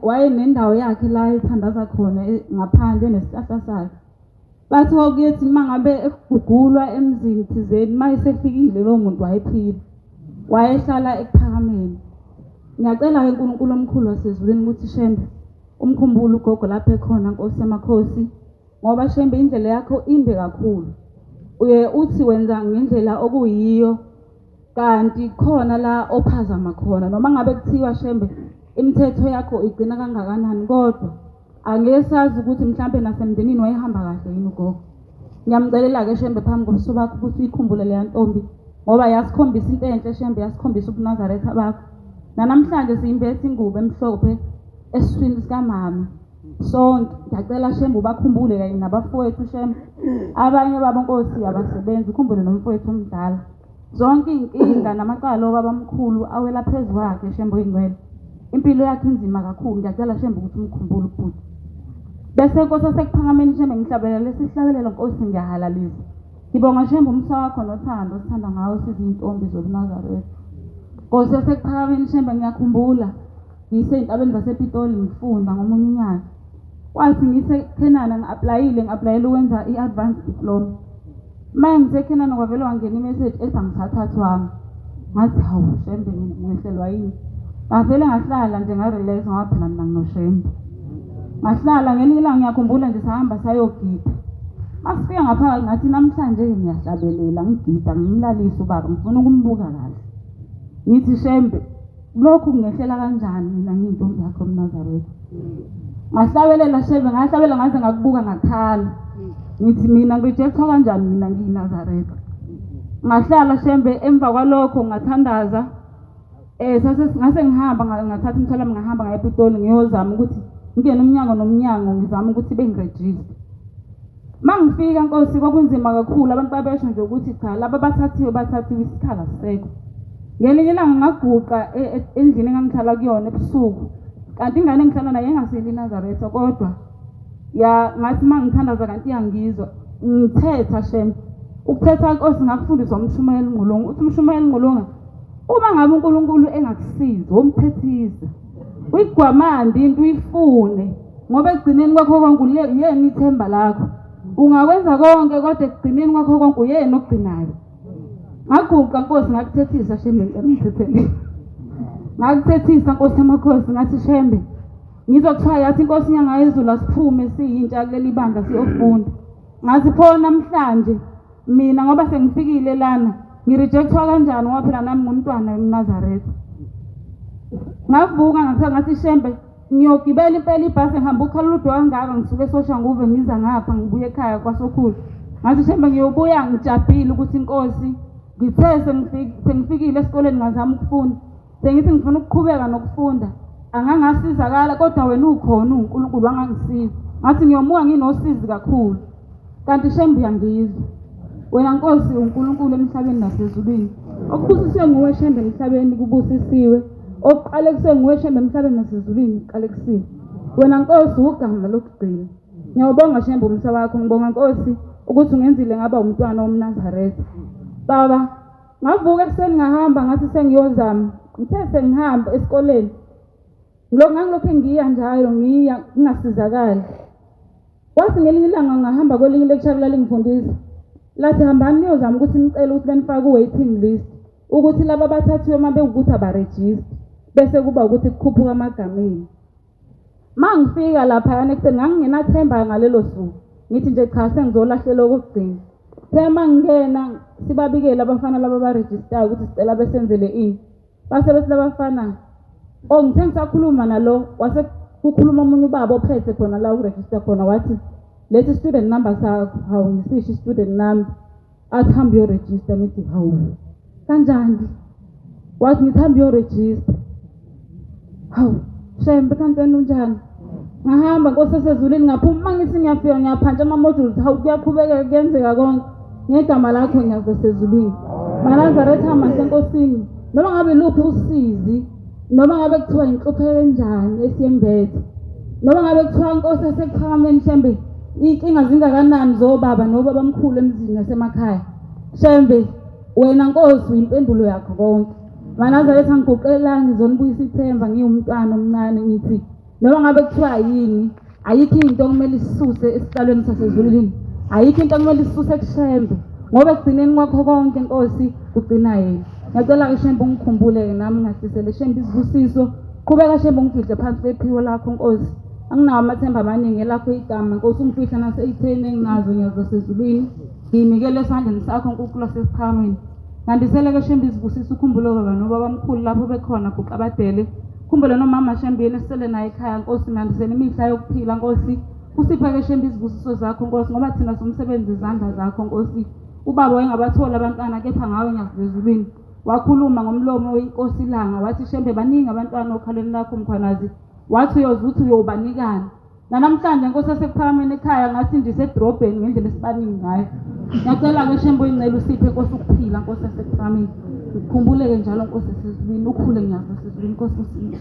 wayenendawo yakhe la ethandaza khona ngaphandle nesihlahla sakhe. Bathi okuyethi mangabe egugulwa emzini thizeni mayesefikile lo muntu wayephila. Wayehlala ekuphakameni. Ngiyacela ke uNkulunkulu omkhulu wasezulwini ukuthi Shembe umkhumbule ugogo lapha ekhona Nkosi yamakhosi ngoba Shembe indlela yakho inde kakhulu. Uye uthi wenza ngendlela okuyiyo kanti khona la ophazama khona noma ngabe kuthiwa Shembe imithetho yakho igcina kangakanani kodwa angesazi ukuthi mhlambe nasemndenini wayehamba kahle yini ugogo. Ngiyamcelela ke Shembe phambi kobuso bakho ukuthi uyikhumbule le ntombi ngoba yasikhombisa into enhle Shembe, yasikhombisa ubuNazaretha bakho. Namhlanje siyimbethe ingubo emhlophe esiswini sikamama. Sonke ngiyacela Shembe ubakhumbule kanye nabafowethu Shembe. Abanye baba Nkosi abasebenzi ukhumbule nomfowethu omdala. Zonke inkinga namacala obaba omkhulu awela phezulu kwakhe Shembe oyingcwele. Impilo yakhe inzima kakhulu, ngiyacela Shembe ukuthi umkhumbule ubhuti. Bese Nkosi asekuphakameni Shembe ngihlabelela lesihlabelela Nkosi ngiyahalalisa. Ngibonga Shembe umsa wakho nothando sithanda ngawo sizintombi zobuNazaretha. Nkosi asekuphakameni Shembe ngiyakhumbula ngiseyintabeni zasePitoli ngifunda ngomunye unyaka. Kwathi ngiseKhenana ngi-aplayela ukwenza i-advanced diploma. Manje ngiseKhenana kwavele wangena imessage esangithathathu wami. Ngathi hawu Shembe ngihlelwa yini. Ngavele ngahlala nje ngarelax ngoba phela mina nginoShembe. Ngahlala ngelinye ilanga ngiyakhumbula nje sahamba sayogida. Masifika ngaphakathi ngathi namhlanje ngiyahlabelela ngigida ngimlalisa ubaba ngifuna ukumbuka kahle. Ngithi Shembe lokhu kungehlela kanjani mina ngiyintombi yakho uNazaretha. Ngahlabelela Shembe, ngahlabela ngaze ngakubuka ngakhala. Ngithi mina ngirejectwa kanjani mina ngiyiNazaretha. Ngahlala Shembe emva kwalokho ngathandaza ngase ngihamba ngathatha umthwalo ngahamba ngaya ePitoli ngiyozama ukuthi ngene umnyango nomnyango ngizama ukuthi bengirejiste. Mangifika Nkosi kwakunzima kakhulu abantu babesho nje ukuthi cha laba bathathiwe isikhala sisekho. Ngelinye ilanga ngaguqa endlini engangihlala kuyona ebusuku. Kanti ingane engihlala nayo engaseli Nazaretha kodwa ngathi mangithandaza kanti iyangizwa. Ngithetha Shembe. Ukuthetha Nkosi ngakufundiswa umshumayeli uNgqulungu. Uthi umshumayeli uNgqulungu uma ngabe uNkulunkulu engakusiza womthethisa. Uyigwamande into uyifune ngoba egcineni kwakho konke yena ithemba lakho. Ungakwenza konke kodwa egcineni kwakho konke uyena ogcinayo. Ngaguqa Nkosi ngakuthethisa Shembe ngimthethele. Ngakuthethisa Nkosi yamakhosi ngathi Shembe ngizokuthiwa yathi Inkosi inyanga yezulu asiphume siyintsha kuleli bandla siyofunda. Ngathi pho namhlanje mina ngoba sengifikile lana ngirejectwa kanjani ngoba phela nami ngumntwana weNazaretha. Ngavuka ngathi Shembe ngiyogibela impela ibhasi ngihamba ukhaluludo kangaka ngisuke eSoshanguve ngiza ngapha ngibuye ekhaya kwasokhulu. Ngathi Shembe ngiyobuya ngijabhile ukuthi Inkosi ngithe sengifikile esikoleni ngazama ukufunda. Sengithi ngifuna ukuqhubeka nokufunda. Angangasizakala kodwa wena ukhona uNkulunkulu wangangisiza. Ngathi ngiyomuka nginosizi kakhulu. Kanti Shembe uyangizwa. Wena Nkosi uNkulunkulu emhlabeni nasezulwini. Okubusisiwe nguwe Shembe emhlabeni kubusisiwe. Oqale kusenguwe Shembe emhlabeni nasezulwini qale kusiwe. Wena Nkosi ugama lokugcina. Ngiyawubonga Shembe umsa wakho, ngibonga Nkosi ukuthi ungenzile ngaba umntwana womNazaretha. Baba, ngavuka ekuseni ngahamba ngathi sengiyozama. Ngithe sengihamba esikoleni. Ngilokhu ngiya njalo ngingasizakali. Kwathi ngelinye ilanga ngahamba kwelinye lecture lalingifundisa. Lathi hambani niyozama ukuthi nicele ukuthi benifake ku-waiting list ukuthi laba bathathiwe uma bekuthi abaregister bese kuba ukuthi kukhuphuka amagameni. Mangifika lapha nekuseni ngangingenathemba ngalelo suku. Ngithi nje cha sengizolahlela okugcina. Thema ngena sibabikele abafana laba baregister ukuthi sicela besenzele ini. Base bethi labafana ngithe ngisakhuluma nalo wase kukhuluma umunye ubaba ophethe khona la uregister khona wathi lethi student number sakho hawu ngisishi student number athi hambe yo register. Ngithi hawu kanjani? Wathi ngithambe yo register. Hawu Shembe kanti wena unjani? Ngahamba Nkosi esezulwini ngaphuma mangithi ngiyafika ngiyaphantsa ama modules hawu kuyaqhubeka kuyenzeka konke ngegama lakho ngiyazosezulwini. Nazaretha masenkosini noma ngabe luphi usizi noma ngabe kuthiwa inhlupheko enjani esiyembethe noma ngabe kuthiwa Nkosi asekuphakameni Shembe inkinga zingakanani zobaba nobaba omkhulu emzini nasemakhaya. Shembe wena Nkosi uyimpendulo yakho konke. Nazaretha ngiguqelani ngizonibuyisa ithemba ngiyumntwana omncane ngithi noma ngabe kuthiwa yini ayikho into okumele isisuse esihlalweni sasezulwini. Ayikho into okumele isisuse kuShembe ngoba ekugcineni kwakho konke Nkosi ugcina yena. Ngiyacela ke Shembe ungikhumbule nami ngasisele Shembe isibusiso. Qhubeka Shembe ungifihle phansi kwephiwo lakho Nkosi. Anginawo amathemba amaningi elakho igama Nkosi ungifihla naseyitheni enginazo ngiyazosezulwini. Nginikele esandleni sakho uNkulunkulu wasesiphameni. Ngandisele ke Shembe isibusiso ukhumbule baba nobaba omkhulu lapho bekhona guqabadele. Khumbule nomama Shembe esele naye ekhaya Nkosi ngandisele imihla yokuphila Nkosi. Usiphe ke Shembe izibusiso zakho Nkosi ngoba thina somsebenzi izandla zakho Nkosi. Ubaba wayengabathola abantwana kepha ngawe ngiyazezulwini. Wakhuluma ngomlomo weNkosi ilanga wathi Shembe baningi abantwana okhalweni lakho mkhwanazi. Wathi uyozuthi uyobanikana. Namhlanje Nkosi asekuphakameni ekhaya ngathi ndisedrobheni ngendlela esibaningi ngayo. Ngiyacela ke Shembe uyicela usiphe Nkosi ukuphila Nkosi asekuphakameni. Ukhumbuleke njalo Nkosi esezulwini ukhule ngiyazosezulwini Nkosi usize.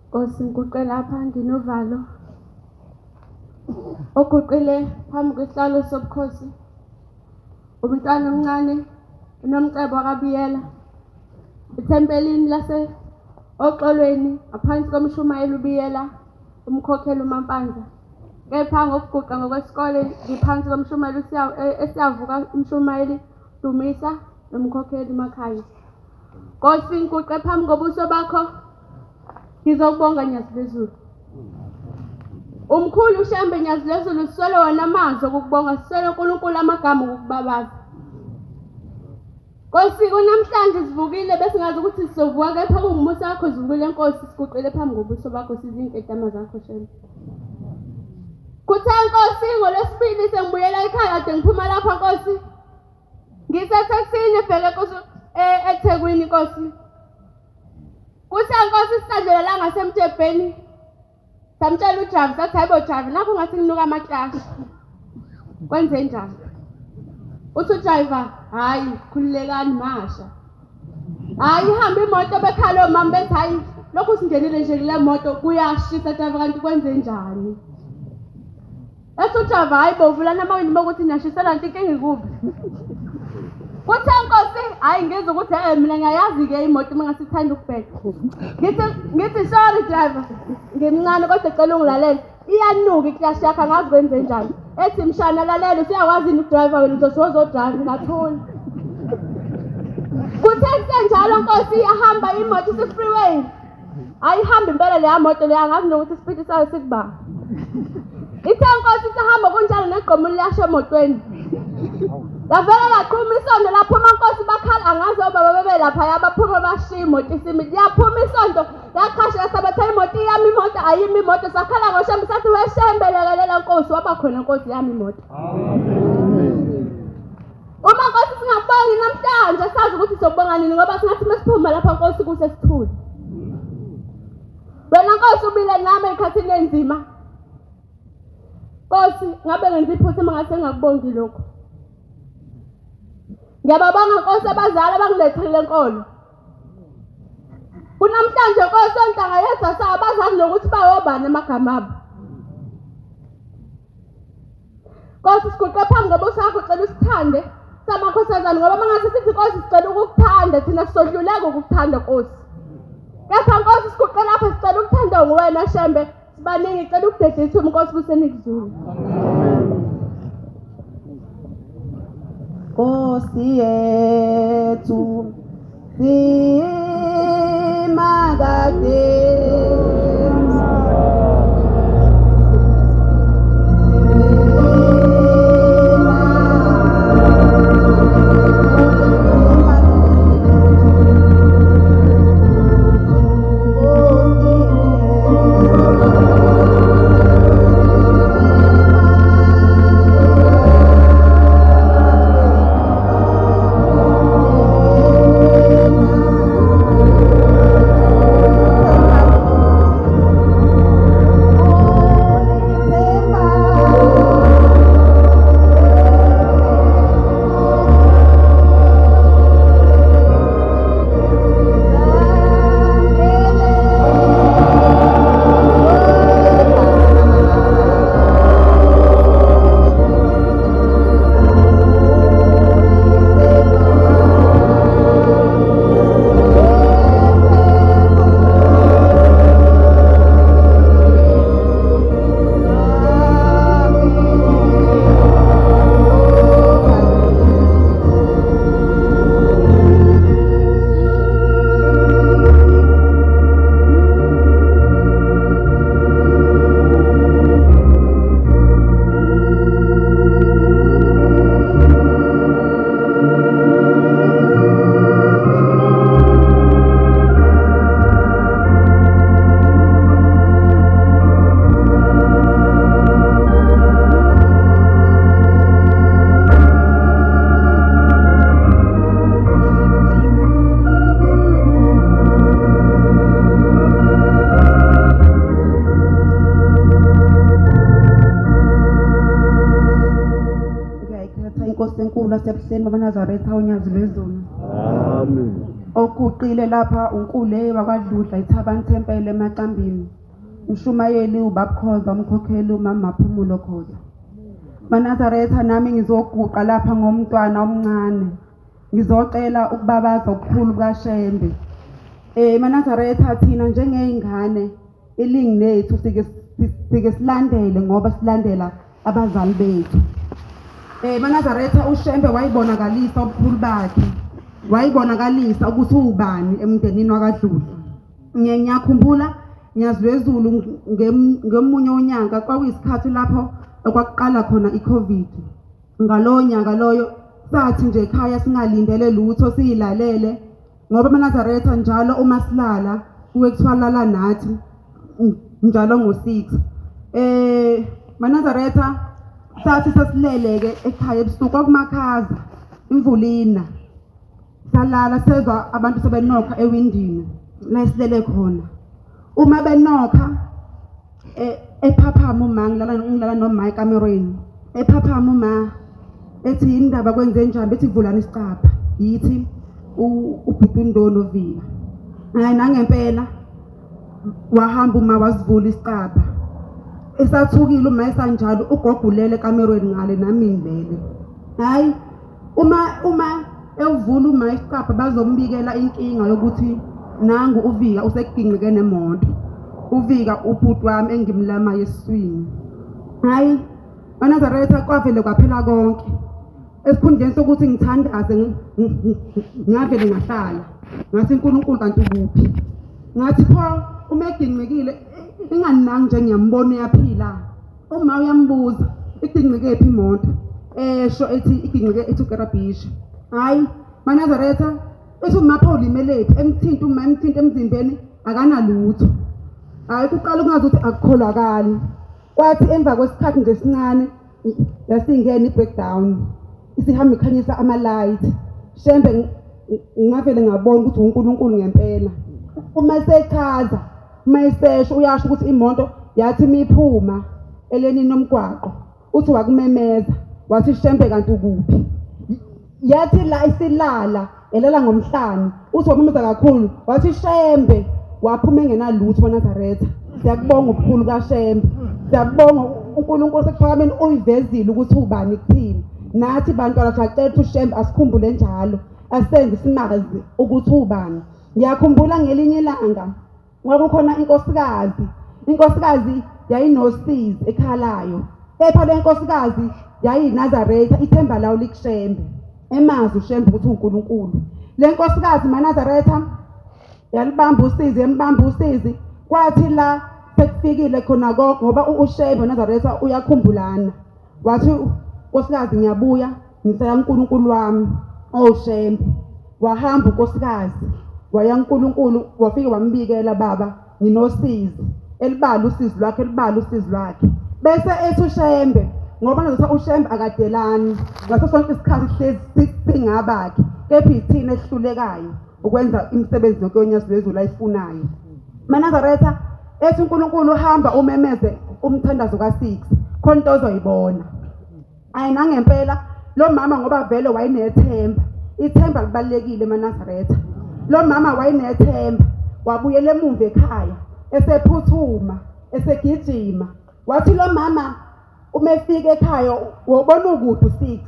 Nkosi ngiguqe lapha nginovalo oguqile phambi kwesihlalo sobukhosi umntwana omncane unomcebo akabiyela ethempelini lase oxolweni ngaphansi komshumayeli ubiyela umkhokheli uMampanza. Kepha ngokuguqa ngokwesikole ngiphansi komshumayeli esiyavuka umshumayeli Dumisa nomkhokheli Makhaya. Nkosi ngiguqe phambi ngobuso bakho ngizokubonga Nyazilezulu. Umkhulu Shembe Nyazilezulu siswele wona amazwi okukubonga siswele uNkulunkulu amagama okukubabaza. Nkosi kunamhlanje sivukile bese ngazi ukuthi sizovuka kepha kungumusa wakho sivukile Nkosi siguqile phambi ngobuso bakho sizinketama zakho Shembe. Kuthe Nkosi ngolwesibili sengibuyela ekhaya kade ngiphuma lapha Nkosi. Ngisethekisini ebheke Nkosi eThekwini Nkosi. Kuthe Nkosi sisandlela la ngasemtebheni. Samtshela uDriver sathi hayibo Driver lapho ngathi nginuka amaklashi. Kwenze njani? Uthi uDriver hayi khululekani masha. Hayi ihamba imoto bekhalo mama bethi hayi lokhu singenile nje kule moto kuyashisa Driver kanti kwenze njani? Ethi uDriver hayi bovula namawindi bokuthi niyashisela nto inkinga ikuphi. Kuthe Nkosi hayi ngizwe ukuthi mina ngiyayazi ke imoto mangasithanda ukubheka. Ngithi sorry Driver. Ngimncane kodwa ecela ungilalele. Iyanuka iklashi yakhe angazi kwenze njani. Ethi mshana lalela usiyakwazi udriver wena uzoshwoza odrive ngathula. Kuthe senjalo Nkosi ihamba imoto se-freeway. Ayihamba impela leya moto leya angazi nokuthi isipidi sayo sikubanga. Ithe Nkosi sihamba kunjalo negqomo liyasha emotweni. Lavela laqhuma isondo laphuma Nkosi bakhala angazi obaba bebe lapha yabaphuma bashiya imoto isimile yaphuma isondo yakhasha yasabatha imoto yami imoto ayimi imoto sakhala ngoshembe sathi weshembe lekelela Nkosi wabakhona Nkosi yami imoto. Uma Nkosi singabongi namhlanje sazi ukuthi sobonga nini ngoba singathi masiphuma lapha Nkosi kusesithuli. Wena Nkosi ubile nami ekhathini enzima. Nkosi ngabe ngenza iphutha mangase ngakubongi lokho. Ngiyababonga Nkosi abazali abangilethele enkolo. Kunamhlanje Nkosi ontanga yethu asabazazi nokuthi bayobani amagama abo. Nkosi siguqe phambi ngobuso bakho ucela usithande Amakhosazane ngoba mangase sithi Nkosi sicela ukukuthanda thina sisodluleka ukukuthanda Nkosi. Kepha Nkosi siguqe lapha sicela ukuthanda nguwena Shembe sibaningi icela ukudedetha Nkosi kusenikuzulu. Nkosi yethu simakade Sebuseni banazaretha unyazi lwezulu. Amen. Okuqile lapha unkule wakwadludla ithabani tempele emaqambini. Ushumayeli ubabkhoza umkhokheli umama Maphumulo Khoza. Banazaretha nami ngizoguqa lapha ngomntwana omncane. Ngizocela ukubabaza okukhulu kaShembe. Banazaretha thina njengeyingane ilingi lethu sike silandele ngoba silandela abazali bethu. Banazaretha uShembe wayibonakalisa ubukhulu bakhe. Wayibonakalisa ukuthi ubani emndenini wakadludla. Ngiyakhumbula nyazwezulu ngemunye onyanga kwakuyisikhathi lapho okwakuqala khona iCovid. Ngalowo nyanga loyo sathi nje ekhaya singalindele lutho siyilalele ngoba banazaretha njalo uma silala kuwe kuthwalala nathi njalo ngo6. Manazaretha sathi sasileleke ekhaya ebusuku kwakumakhaza imvulina salala sezwa abantu sebenokha ewindini la esilele khona uma benokha ephaphama uma ngilala noma ekamereni ephaphama uma ethi indaba kwenze njani bethi vulani isicapha yithi ubhuti uNdondo Vika hayi nangempela wahamba uma wasivula isicapha esathukile uma esanjalo ugogulele ekamerweni ngale nami ngibele hayi uma evula uma isicapha bazombikela inkinga yokuthi nangu uVika usegiqike nemoto uVika ubhuti wami engimlama yesiswini hayi Manazaretha kwavele kwaphela konke esikhundleni sokuthi ngithandaze ngavele ngahlala ngathi uNkulunkulu kanti ukuphi ngathi pho uma eginqikile ingani nami nje ngiyambona uyaphila uma uyambuza iginqike ephi imoto esho ethi iginqike eTukerabhisha hayi Manazaretha ethi umapho ulimelephi emthinta emzimbeni akanalutho hayi kuqala ungazi ukuthi akukholakali kwathi emva kwesikhathi nje sincane yasingena i-breakdown isihamba ikhanyisa ama-light shembe ngavele ngabona ukuthi uNkulunkulu ngempela uma esechaza uma esesho uyasho ukuthi imoto yathi miphuma elenini nomgwaqo uthi wakumemeza wathi shembe kanti ukuphi yathi la isilala elela ngomhlanje uthi wamemeza kakhulu wathi shembe waphuma engenalutho Manazaretha siyakubonga ubukhulu kaShembe siyabonga uNkulunkulu sekuphakameni uyivezile ukuthi ubani kuthini nathi bantwana siyacela ukuthi uShembe asikhumbule njalo asenze simazi ukuthi ubani ngiyakhumbula ngelinye ilanga kwakukhona inkosikazi yayinosizi ekhalayo kepha le nkosikazi yayinazaretha ithemba lawo likuShembe emazi uShembe ukuthi uNkulunkulu le nkosikazi Manazaretha yalibamba usizi kwathi la sekufikile khona konke ngoba uShembe Manazaretha uyakhumbulana wathi nkosikazi ngiyabuya ngisaya uNkulunkulu wami oShembe wahamba unkosikazi waya uNkulunkulu wafika wambikela baba nginosizi elibala usizi lwakhe bese ethi uShembe ngoba nazo uShembe akadelani ngaso sonke isikhathi singabakhe kepha ithina esihlulekayo ukwenza imisebenzi yonke yonyasi lwezulu ayifunayo Manazaretha ethi uNkulunkulu uhamba umemeze umthandazo ka6 khona into ozoyibona ayi nangempela lo mama ngoba vele wayinethemba ithemba libalekile Manazaretha lo mama wayinethemba wabuyela emuva ekhaya esephuthuma esegijima wathi lo mama uma efika ekhaya wabona ukuthi u6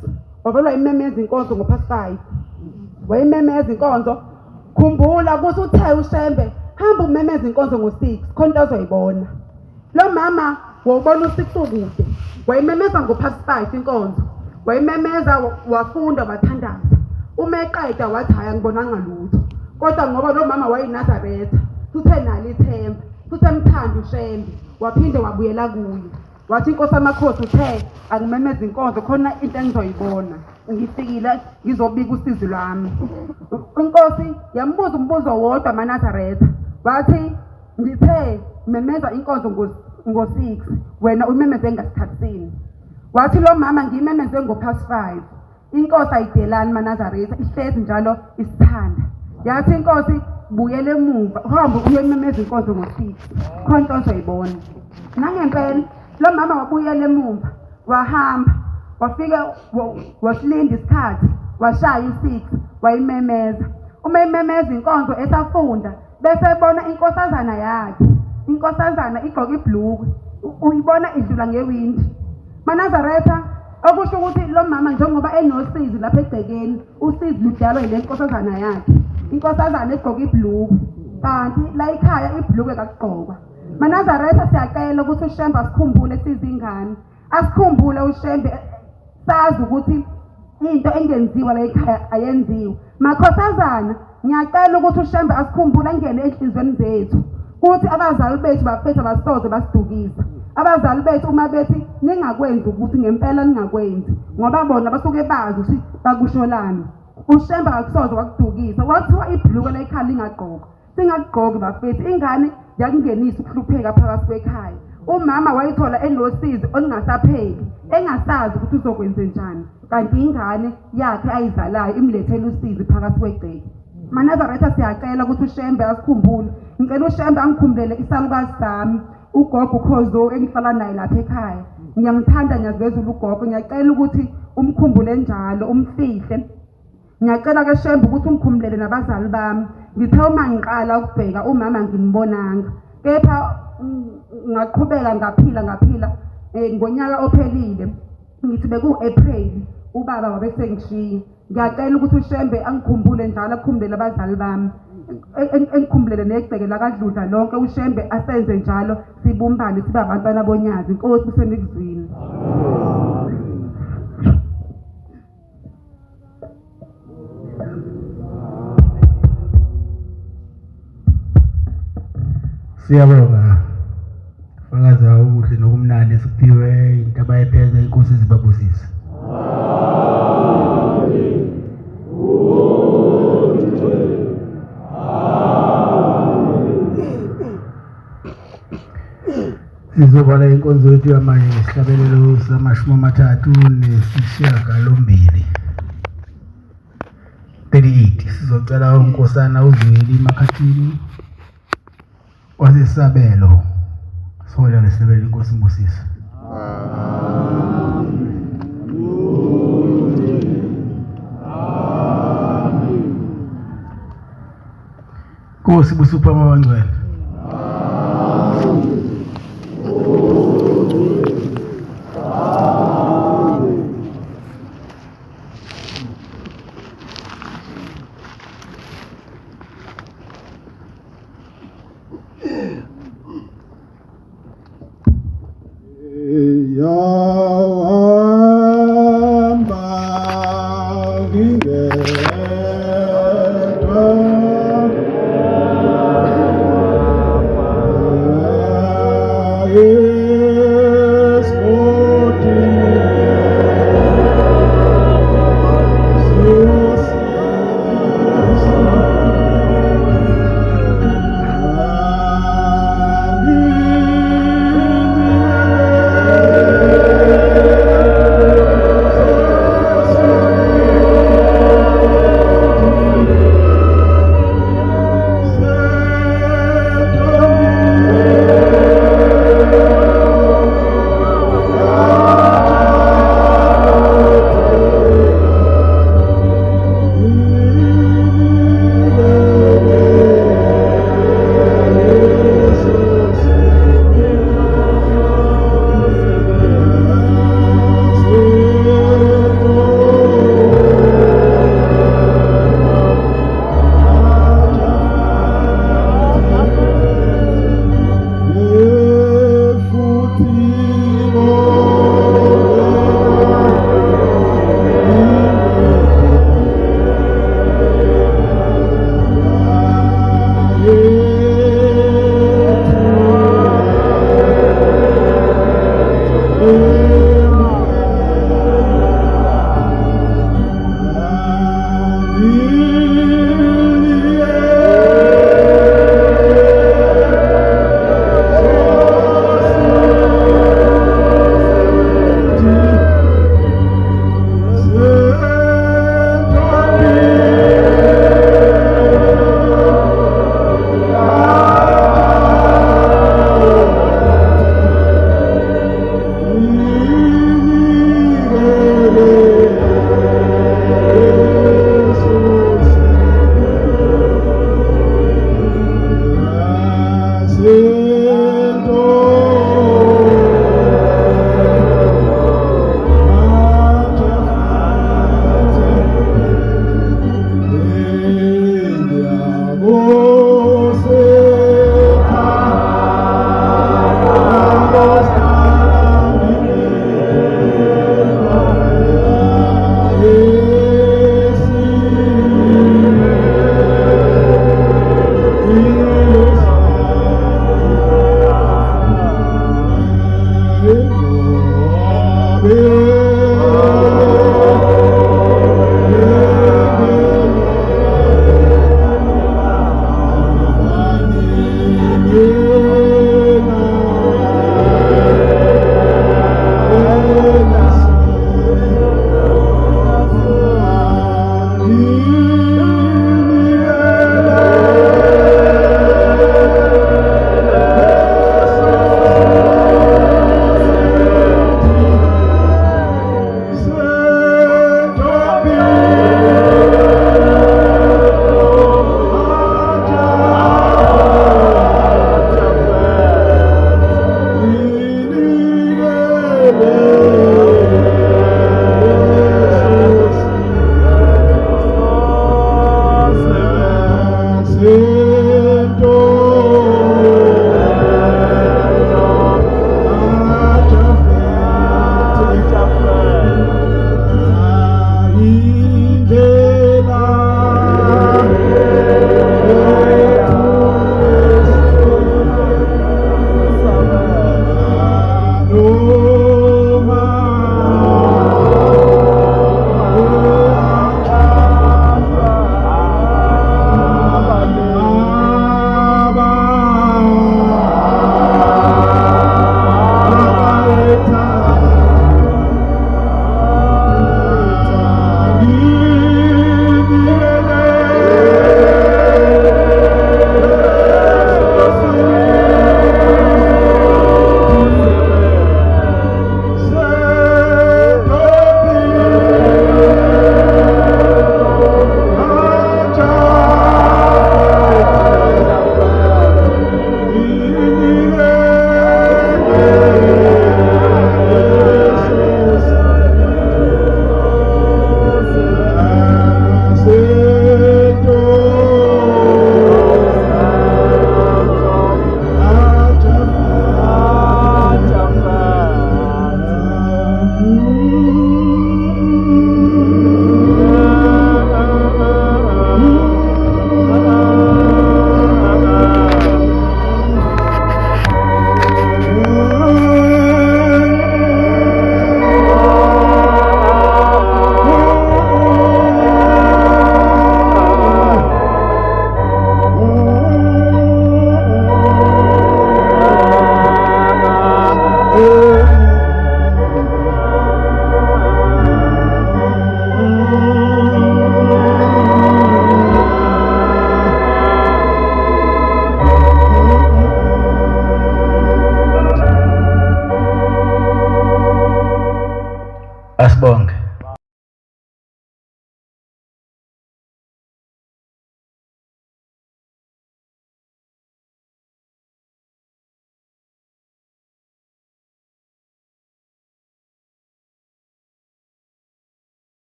wavelwa imemeza Inkonzo ngo5 wayimemeza Inkonzo khumbula ukuthi uthe uShembe hamba umemeza Inkonzo ngo6 khona into ozoyibona lo mama wabona u6 ukude wayimemeza ngo5 Inkonzo wayimemeza wafunda wathandaza uma eqeda wathi hayi ngibonanga lutho kodwa ngoba lo mama wayinazaretha uthe nalo ithemba futhi emthanda uShembe waphinde wabuyela kuye wathi inkosi Amakhosi uthe angimemeza Inkonzo khona into engizoyibona ngifikile ngizobika usizi lwami inkosi yambuza umbuzo wodwa Manazaretha wathi ngithe memeza Inkonzo ngo6 wena umemeze ngasikhatsini wathi lo mama ngimemeze ngo5 inkosi ayidelani Manazaretha ihlezi njalo isithanda yathi inkosi buyele emuva uhamba uyememeza Inkonzo ngo6 khona into ozoyibona nangempela lo mama wabuyela emuva wahamba wafika wasilinda isikhathi washaya u6 wayimemeza uma imemeza Inkonzo esafunda bese ebona inkosazana yakhe inkosazana igqoka ibhlukwe uyibona idlula ngewindi Manazaretha okusho ukuthi lo mama njengoba enosizi lapha egcekeni usizi ludalwa yile nkosazana yakhe inkosazana egqoka ibhlukwe kanti la ekhaya ibhlukwe kakugqokwa Manazaretha siyacela ukuthi uShembe asikhumbule sizingane asikhumbule uShembe sazi ukuthi into engenziwa la ekhaya ayenziwe Amakhosazana ngiyacela ukuthi uShembe asikhumbule angene enhlizweni zethu ukuthi abazali bethu bafethu basoze basidukisa abazali bethu uma bethi ningakwenzi ukuthi ngempela ningakwenzi ngoba bona basuke bazi ukuthi bakusholana uShembe akusoze wakudukisa wathiwa ibhlukwe la ekhaya lingagqoka singagqoki bafethu ingane yakungenisa ukuhlupheka phakathi kwekhaya umama wayithola enosizi olungasapheli engasazi ukuthi uzokwenza njani kanti ingane yakhe ayizalayo imlethele usizi phakathi kwegceke. Manazaretha siyacela ukuthi uShembe asikhumbule. Ngicela uShembe angikhumbulele isalukazi sami ugogo uKhozo engihlala naye lapha ekhaya. Ngiyamthanda ngiyazivezula ugogo, ngiyacela ukuthi umkhumbule njalo umfihle. Ngiyacela ke Shembe ukuthi umkhumbulele nabazali bami. Ngithe uma ngiqala ukubheka umama ngimbonanga, kepha ngaqhubeka ngaphila ngonyaka ophelile ngithi beku-April ubaba wabesengishiya. Ngiyacela ukuthi uShembe angikhumbule njalo akhumbulele abazali bami, engikhumbulele negceke lakadludla lonke. uShembe asenze njalo sibumbane sibe abantwana bonyazi. Inkosi usenikuzwini. Siyabonga fakaza ubuhle nokumnandi esiphiwe into abayipheza inkosi zibabusisa. Sizovala inkonzo yethu yamanje ngesihlabelelo sama-38. 38 sizocela unkosana uZweli Makhathini wasesabelo sola lesebele inkosi Mbusisa. Nkosi busupha amabangcwele. Yahamba ngingena